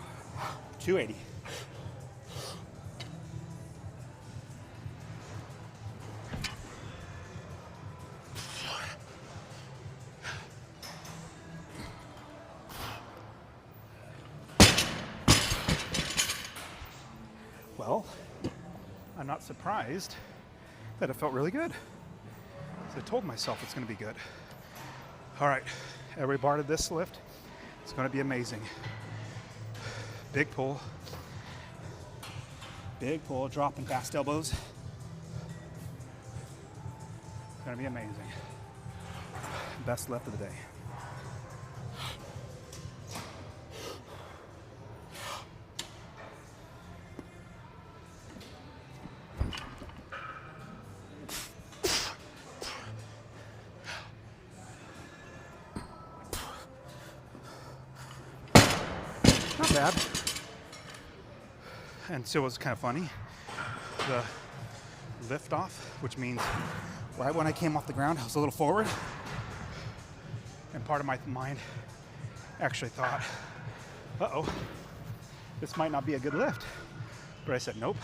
280. Well, I'm not surprised that it felt really good. So I told myself it's going to be good. All right, every bar of this lift, it's going to be amazing. Big pull, dropping fast elbows. gonna be amazing. Best lift of the day. Not bad. And so it was kind of funny. The lift off, which means right when I came off the ground, I was a little forward. And part of my mind actually thought, uh-oh, this might not be a good lift. But I said, nope.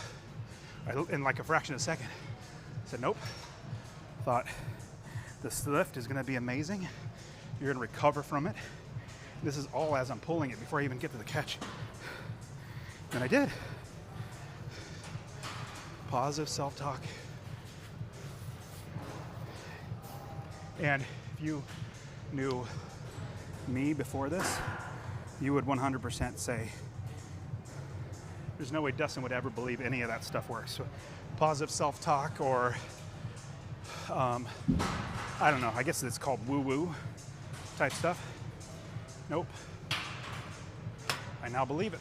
In like a fraction of a second, I said, nope. Thought, this lift is gonna be amazing. You're gonna recover from it. This is all as I'm pulling it before I even get to the catch. And I did. Positive self-talk. And if you knew me before this, you would 100% say, there's no way Dustin would ever believe any of that stuff works. So, positive self-talk, or I don't know, I guess it's called woo-woo type stuff. Nope. I now believe it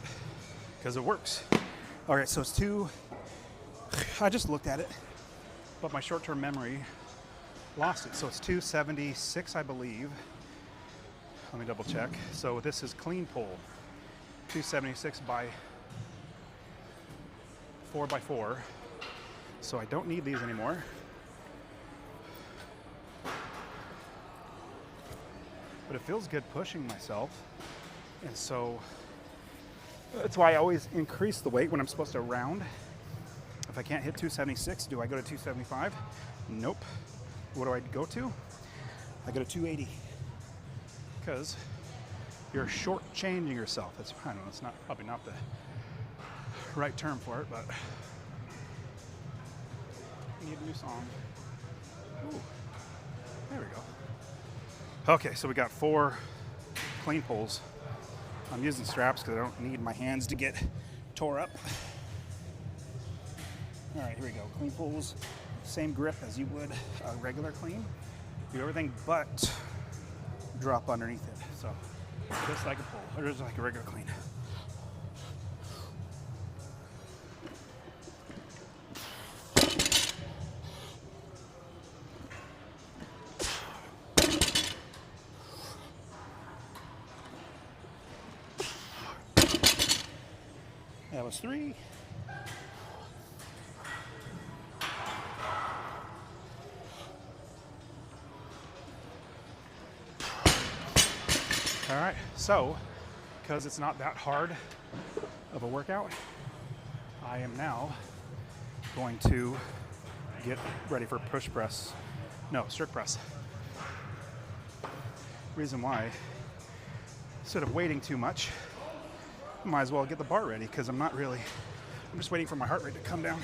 because it works. All right, so it's I just looked at it, but my short-term memory lost it. So it's 276, I believe. Let me double check. So this is clean pull, 276 by 4x4. So I don't need these anymore. But it feels good pushing myself. And so that's why I always increase the weight when I'm supposed to round. If I can't hit 276, do I go to 275? Nope. What do I go to? I go to 280. Because you're shortchanging yourself. That's, I don't know, it's not probably not the right term for it, but I need a new song. Ooh, there we go. Okay, so we got 4 clean pulls. I'm using straps because I don't need my hands to get tore up. All right, here we go. Clean pulls, same grip as you would a regular clean. Do everything but drop underneath it. So just like a pull, or just like a regular clean. That was 3. All right, so because it's not that hard of a workout, I am now going to get ready for strict press. Reason why, instead of waiting too much, I might as well get the bar ready because I'm just waiting for my heart rate to come down.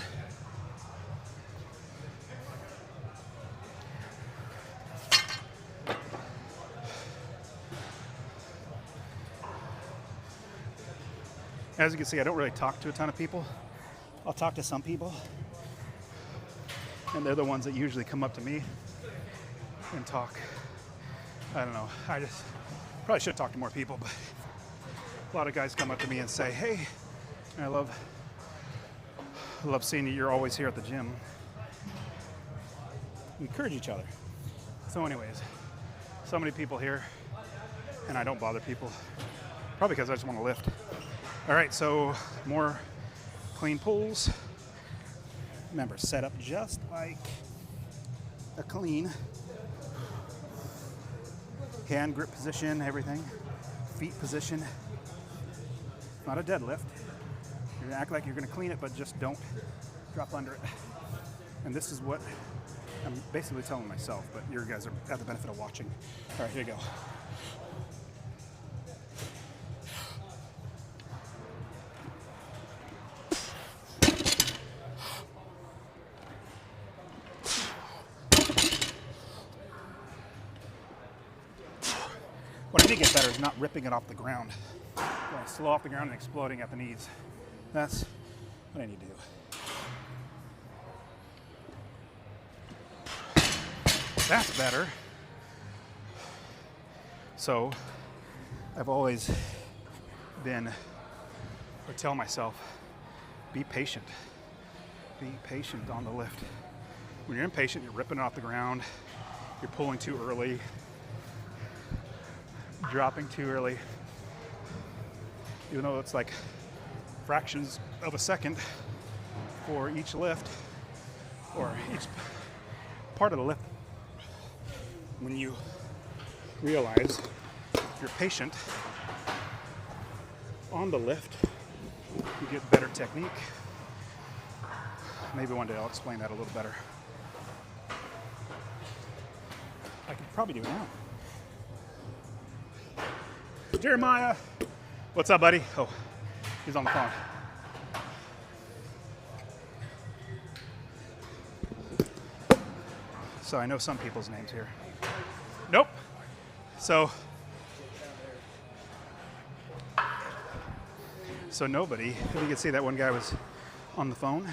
As you can see, I don't really talk to a ton of people. I'll talk to some people, and they're the ones that usually come up to me and talk. I don't know, I just probably should talk to more people, but a lot of guys come up to me and say, hey, I love seeing you, you're always here at the gym. Encourage each other. So anyways, so many people here, and I don't bother people, probably because I just want to lift. All right, so more clean pulls. Remember, set up just like a clean. Hand grip position, everything. Feet position. Not a deadlift. You're gonna act like you're gonna clean it, but just don't drop under it. And this is what I'm basically telling myself, but you guys have the benefit of watching. All right, here you go. What I need to get better is not ripping it off the ground. Going slow off the ground and exploding at the knees. That's what I need to do. That's better. So I've always been, or tell myself, be patient. Be patient on the lift. When you're impatient, you're ripping it off the ground, you're pulling too early, dropping too early. Even though it's like fractions of a second for each lift, or each part of the lift, when you realize if you're patient on the lift, you get better technique. Maybe one day I'll explain that a little better. I could probably do it now. Jeremiah, what's up, buddy? Oh, he's on the phone. So I know some people's names here. Nope. So nobody. If you can see, that one guy was on the phone.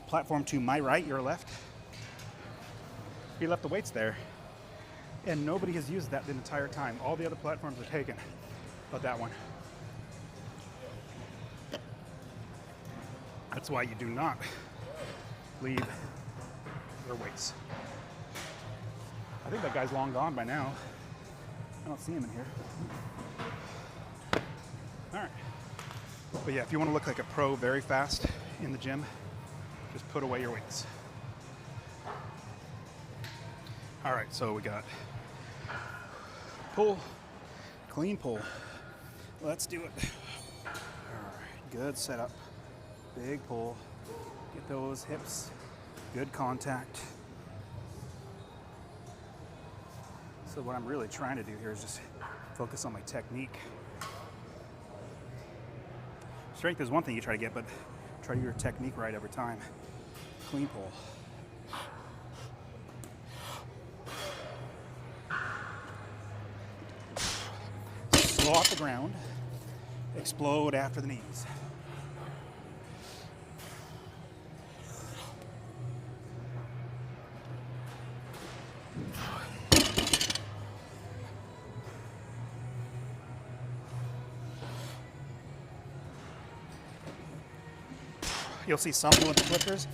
Platform to my right, your left. He left the weights there, and nobody has used that the entire time. All the other platforms are taken, but that one. That's why you do not leave your weights. I think that guy's long gone by now. I don't see him in here. All right. But yeah, if you want to look like a pro very fast in the gym, just put away your weights. All right, so we got pull, clean pull. Let's do it. All right, good setup. Big pull. Get those hips. Good contact. So what I'm really trying to do here is just focus on my technique. Strength is one thing you try to get, but try to do your technique right every time. Clean pull. Slow off the ground. Explode after the knees. You'll see some Olympic lifters,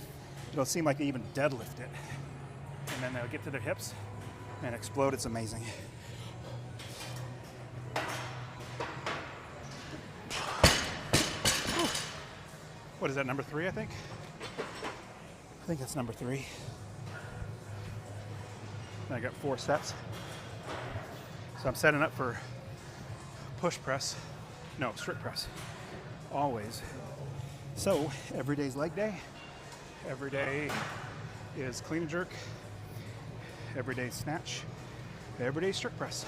it'll seem like they even deadlift it. And then they'll get to their hips and explode. It's amazing. What is that, number 3, I think? I think that's number 3. And I got 4 sets. So I'm setting up for push press. No, strict press. Always. So every day's leg day. Every day is clean and jerk. Every day snatch. Every day strict press.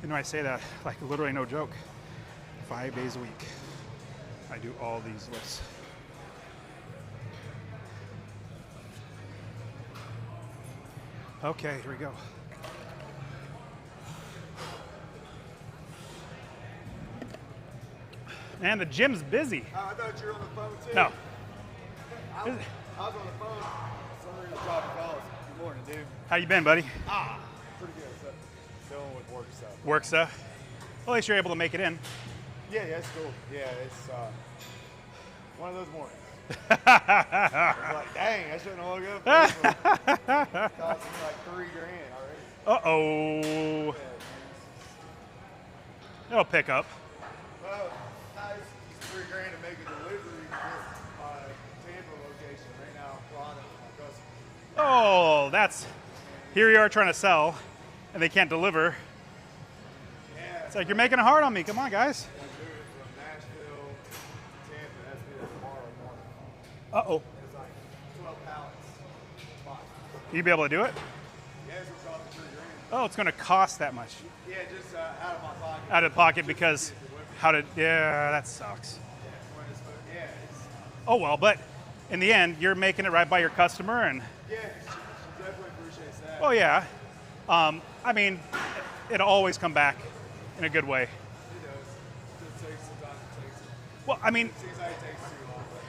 You know, I say that like literally no joke. 5 days a week. I do all these lifts. Okay, here we go. Man, the gym's busy. I thought you were on the phone too. No. I was on the phone. Somebody was dropping calls. Good morning, dude. How you been, buddy? Pretty good. So, dealing with work stuff. Work stuff? Well, at least you're able to make it in. Yeah, it's cool. Yeah, it's one of those mornings. I was like, dang, I shouldn't have woke up. Cost me like $3,000 already. Uh-oh. It'll pick up. Well, nice. It's $3,000 to make a delivery to my Tampa location right now. Florida, my customer. Oh, that's... Here you are trying to sell, and they can't deliver. Yeah. It's like, you're making it hard on me. Come on, guys. I'm doing it from Nashville to Tampa. That's me tomorrow morning. Uh-oh. It's like 12 pallets. Box. You be able to do it? Yeah, it's gonna cost $3,000. Oh, it's going to cost that much. Yeah, just out of my pocket. Out of pocket because how did... Yeah, that sucks. Yeah, it's, Oh, well, but in the end, you're making it right by your customer, and... yeah, she definitely appreciates that. Oh, yeah. I mean, it'll always come back in a good way. It does. It just takes some time to take it. Well, I mean, Seems like it takes too long, but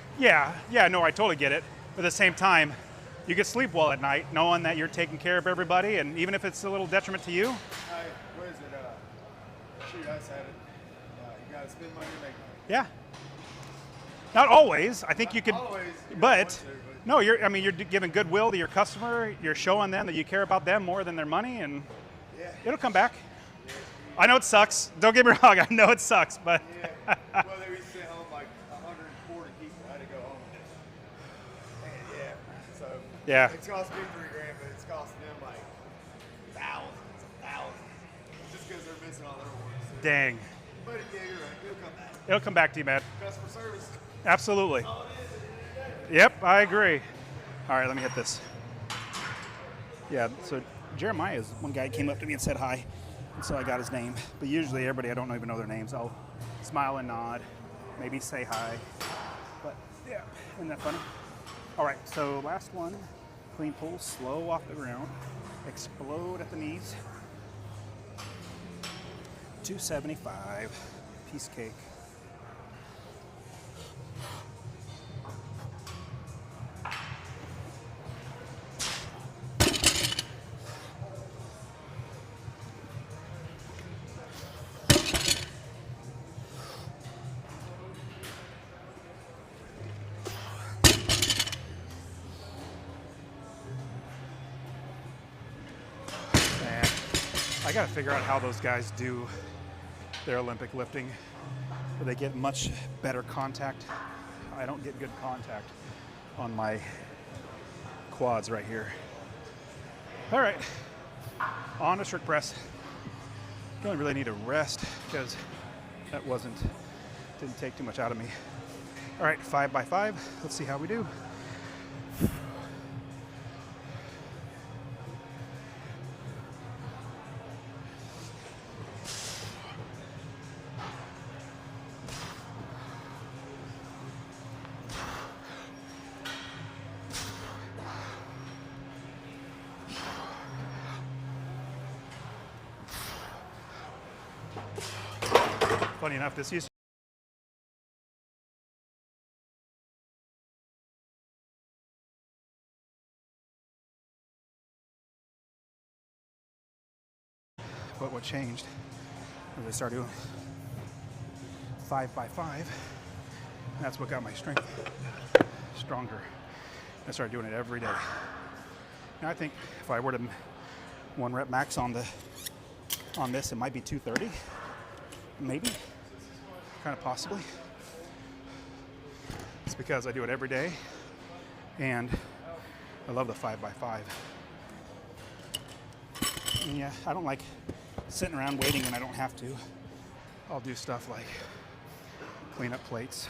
yeah, no, I totally get it. But at the same time, you can sleep well at night knowing that you're taking care of everybody, and even if it's a little detriment to you. What is it? Shoot, I said it. You gotta spend money to make money. Yeah. Not always. I think you could, Always, you don't but want to, no, you're giving goodwill to your customer. You're showing them that you care about them more than their money, and yeah. it'll come back. I know it sucks. Don't get me wrong. I know it sucks, but Yeah. Well, they used to send home like 140 people. I had to go home. And yeah. So yeah. it's cost me $3,000, but it's costing them like thousands and thousands just because they're missing all their orders. Dang. But yeah, you're right. It'll come back. It'll come back to you, man. Customer service. Absolutely. All it is at the end of the day. Yep, I agree. All right, let me hit this. Yeah, so Jeremiah is one guy came up to me and said hi, and so I got his name. But usually everybody, I don't even know their names. I'll smile and nod, maybe say hi. But yeah, isn't that funny? All right, so last one, clean pull, slow off the ground, explode at the knees. 275, piece cake. I got to figure out how those guys do their Olympic lifting, where they get much better contact. I don't get good contact on my quads right here. All right, on to strict press. Don't really need to rest because that didn't take too much out of me. All right, 5 by 5. Let's see how we do. Funny enough, this used but what changed was I started doing 5 by 5. And that's what got my strength stronger. I started doing it every day. Now I think if I were to 1 rep max on this, it might be 230, maybe, kind of possibly. It's because I do it every day, and I love the 5 by 5. And yeah, I don't like sitting around waiting when I don't have to. I'll do stuff like clean up plates,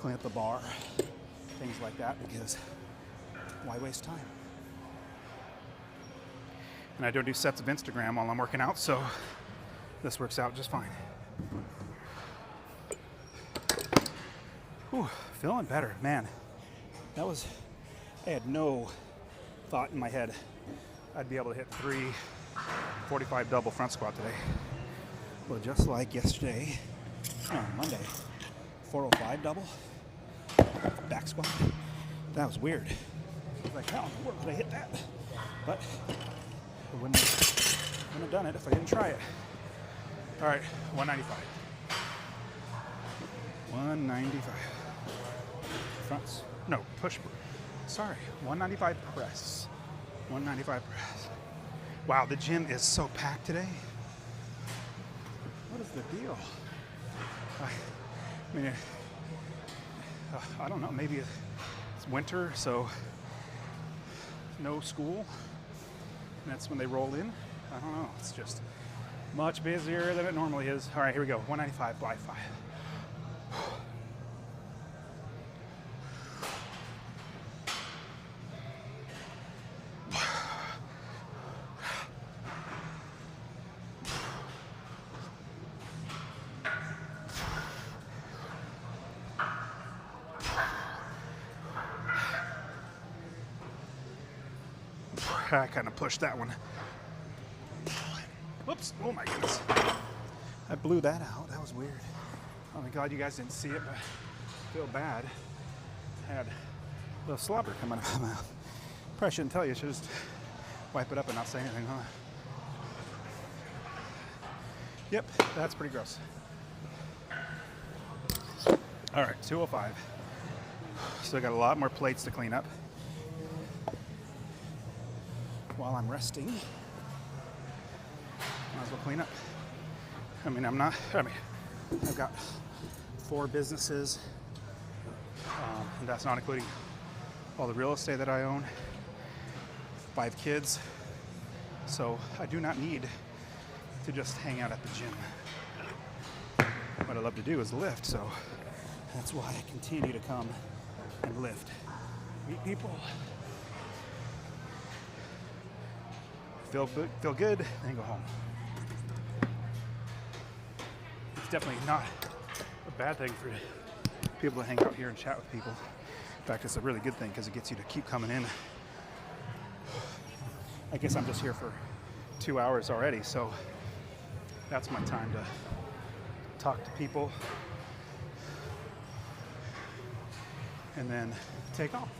clean up the bar, things like that, because why waste time? And I don't do sets of Instagram while I'm working out, so this works out just fine. Whew, feeling better, man. I had no thought in my head I'd be able to hit 345 double front squat today. Well, just like yesterday, on Monday, 405 double back squat. That was weird. I was like, how in the world did I hit that? But I wouldn't have done it if I didn't try it. All right, 195. 195. Fronts. No, push. Sorry, 195 press. 195 press. Wow, the gym is so packed today. What is the deal? I mean, I don't know, maybe it's winter, so no school. And that's when they roll in. I don't know, it's just much busier than it normally is. All right, here we go, 195 by 5. I kind of pushed that one. Whoops, oh my goodness. I blew that out, that was weird. Oh my God, you guys didn't see it, but I feel bad. I had a little slobber coming out of my mouth. Probably shouldn't tell you. Should just wipe it up and not say anything, huh? Yep, that's pretty gross. All right, 205. Still got a lot more plates to clean up. While I'm resting, might as well clean up. I've got 4 businesses, and that's not including all the real estate that I own, 5 kids, so I do not need to just hang out at the gym. What I love to do is lift, so that's why I continue to come and lift. Meet people, feel good, and go home. It's definitely not a bad thing for people to hang out here and chat with people. In fact, it's a really good thing because it gets you to keep coming in. I guess I'm just here for 2 hours already, so that's my time to talk to people and then take off.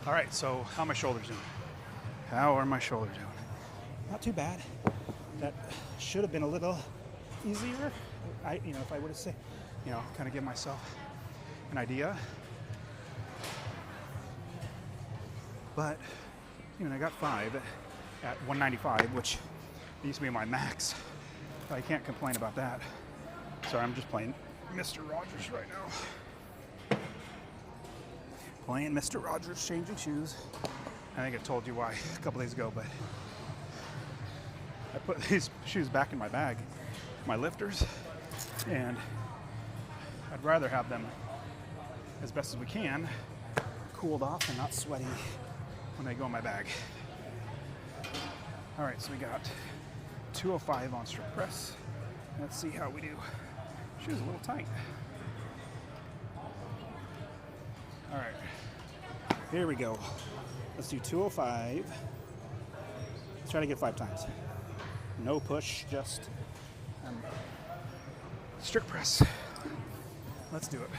All right, so how are my shoulders doing? How are my shoulders doing? Not too bad. That should have been a little easier. If I would have said, kind of give myself an idea. But, I got 5 at 195, which used to be my max. I can't complain about that. Sorry, I'm just playing Mr. Rogers right now. Playing Mr. Rogers, changing shoes. I think I told you why a couple days ago, but I put these shoes back in my bag, my lifters, and I'd rather have them, as best as we can, cooled off and not sweaty when they go in my bag. All right, so we got 205 on strict press. Let's see how we do. Shoes a little tight. All right, here we go. Let's do 205. Let's try to get 5 times. No push, just strict press. Let's do it.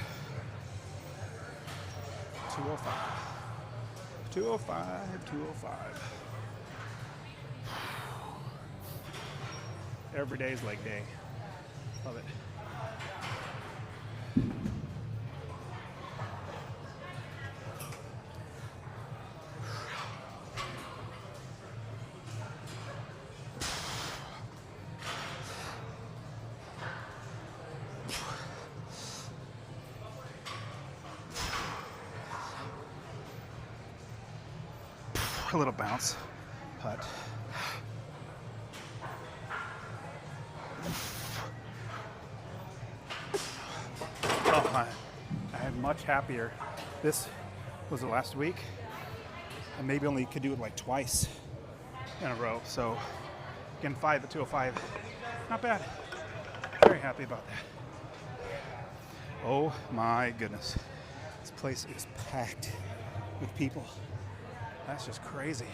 205. 205, 205. Every day is leg day. Love it. A little bounce, putt. Oh, I'm much happier. This was the last week. I maybe only could do it like twice in a row. So again, 5 at 205, not bad. Very happy about that. Oh my goodness, this place is packed with people. That's just crazy.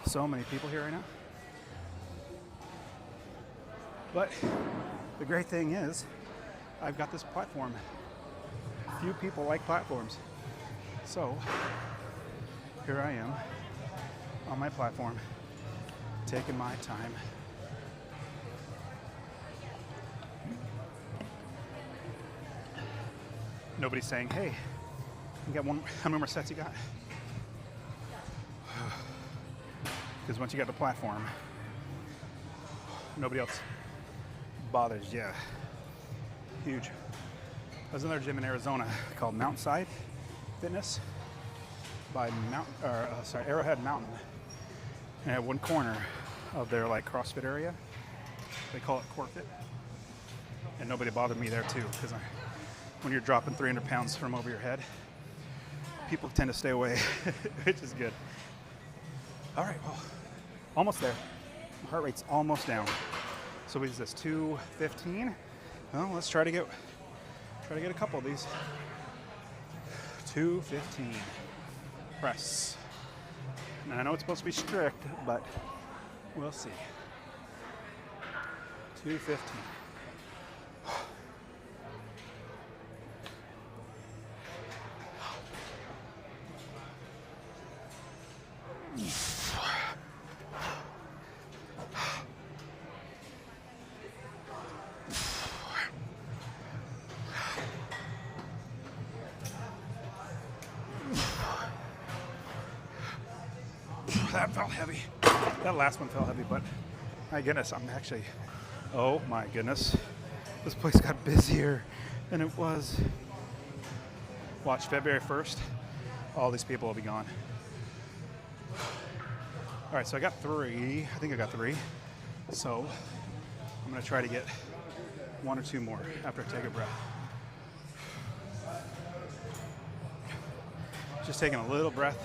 So many people here right now. But the great thing is, I've got this platform. Few people like platforms. So here I am on my platform, taking my time. Nobody's saying, hey, you got one, how many more sets you got? Because once you got the platform, nobody else bothers you. Huge. I was in another gym in Arizona called Mountainside Fitness by Arrowhead Mountain. And at one corner of their CrossFit area, they call it CoreFit. And nobody bothered me there too, because when you're dropping 300 pounds from over your head, people tend to stay away, which is good. All right, well, almost there. My heart rate's almost down. So what is this, 215? Well, let's try to get a couple of these. 215. Press. Now I know it's supposed to be strict, but we'll see. 215. That felt heavy. That last one felt heavy, but my goodness, oh my goodness. This place got busier than it was. Watch, February 1st, all these people will be gone. All right, so I got 3. I think I got 3. So I'm gonna try to get 1 or 2 more after I take a breath. Just taking a little breath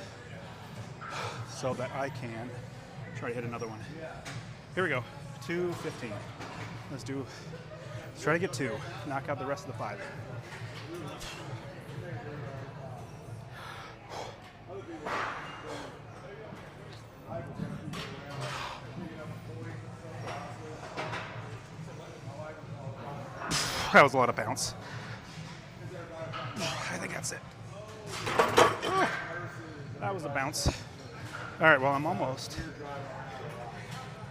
so that I can try to hit another one. Here we go, 2:15. Let's try to get 2, knock out the rest of the 5. That was a lot of bounce. I think that's it. That was a bounce. All right, well, I'm almost.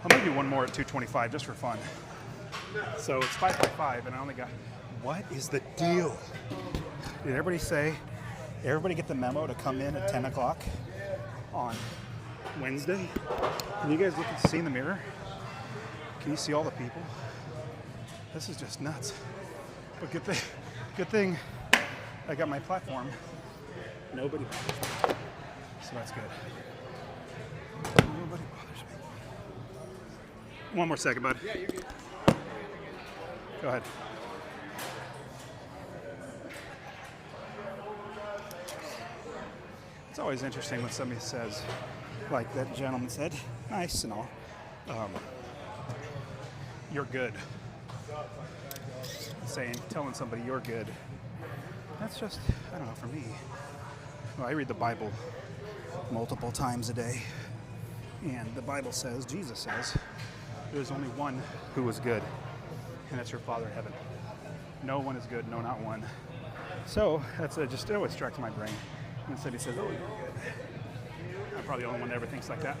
I'm gonna do one more at 225 just for fun. So it's 5 by 5, and I only got. What is the deal? Did everybody get the memo to come in at 10 o'clock on Wednesday? Can you guys see in the mirror? Can you see all the people? This is just nuts. But good thing I got my platform. Nobody bothers me. So that's good. Nobody bothers me. One more second, bud. Yeah, you're good. Go ahead. It's always interesting when somebody says, like that gentleman said, nice and all, you're good. Telling somebody you're good. That's just, I don't know, for me. Well, I read the Bible multiple times a day. And the Bible says, Jesus says, there's only one who is good. And that's your Father in heaven. No one is good, no, not one. So that's it always strikes my brain when somebody says, oh, you're good. I'm probably the only one that ever thinks like that.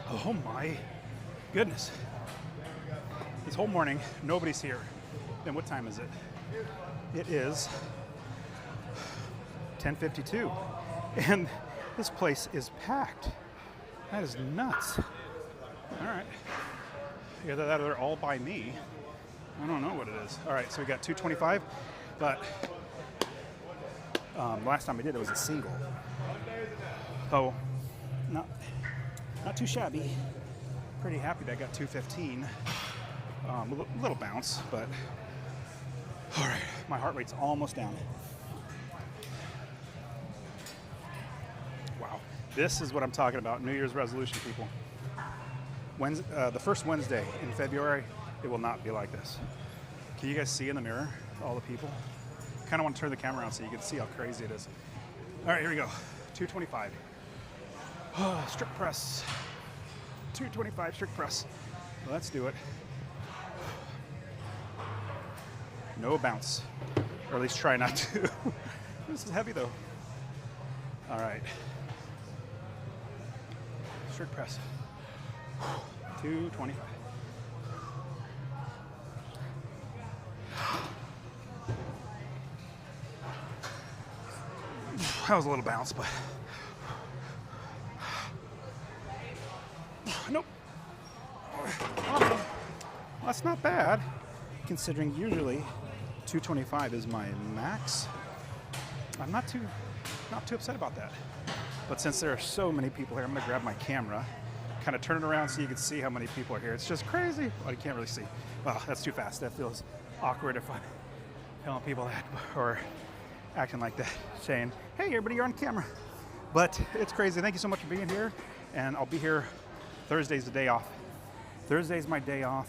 Oh my goodness. This whole morning, nobody's here. Then what time is it? It is 10:52. And this place is packed. That is nuts. All right. Either that or they're all by me. I don't know what it is. All right, so we got 225, but last time I did it was a single. Oh, not too shabby. Pretty happy that I got 215. A little bounce, but all right, my heart rate's almost down. Wow, this is what I'm talking about, New Year's resolution, people. The first Wednesday in February, it will not be like this. Can you guys see in the mirror all the people? Kind of want to turn the camera around so you can see how crazy it is. All right, here we go, 225. Strict press, 225 strict press. Let's do it. No bounce, or at least try not to. This is heavy though. All right. Strict press. 225. That was a little bounce, but nope. Well, that's not bad, considering usually 225 is my max. I'm not too upset about that. But since there are so many people here, I'm gonna grab my camera, kind of turn it around so you can see how many people are here. It's just crazy. Well, you can't really see. Wow, that's too fast. That feels awkward if I'm telling people that or acting like that, saying, hey, everybody, you're on camera. But it's crazy. Thank you so much for being here. And I'll be here Thursday's the day off. Thursday's my day off.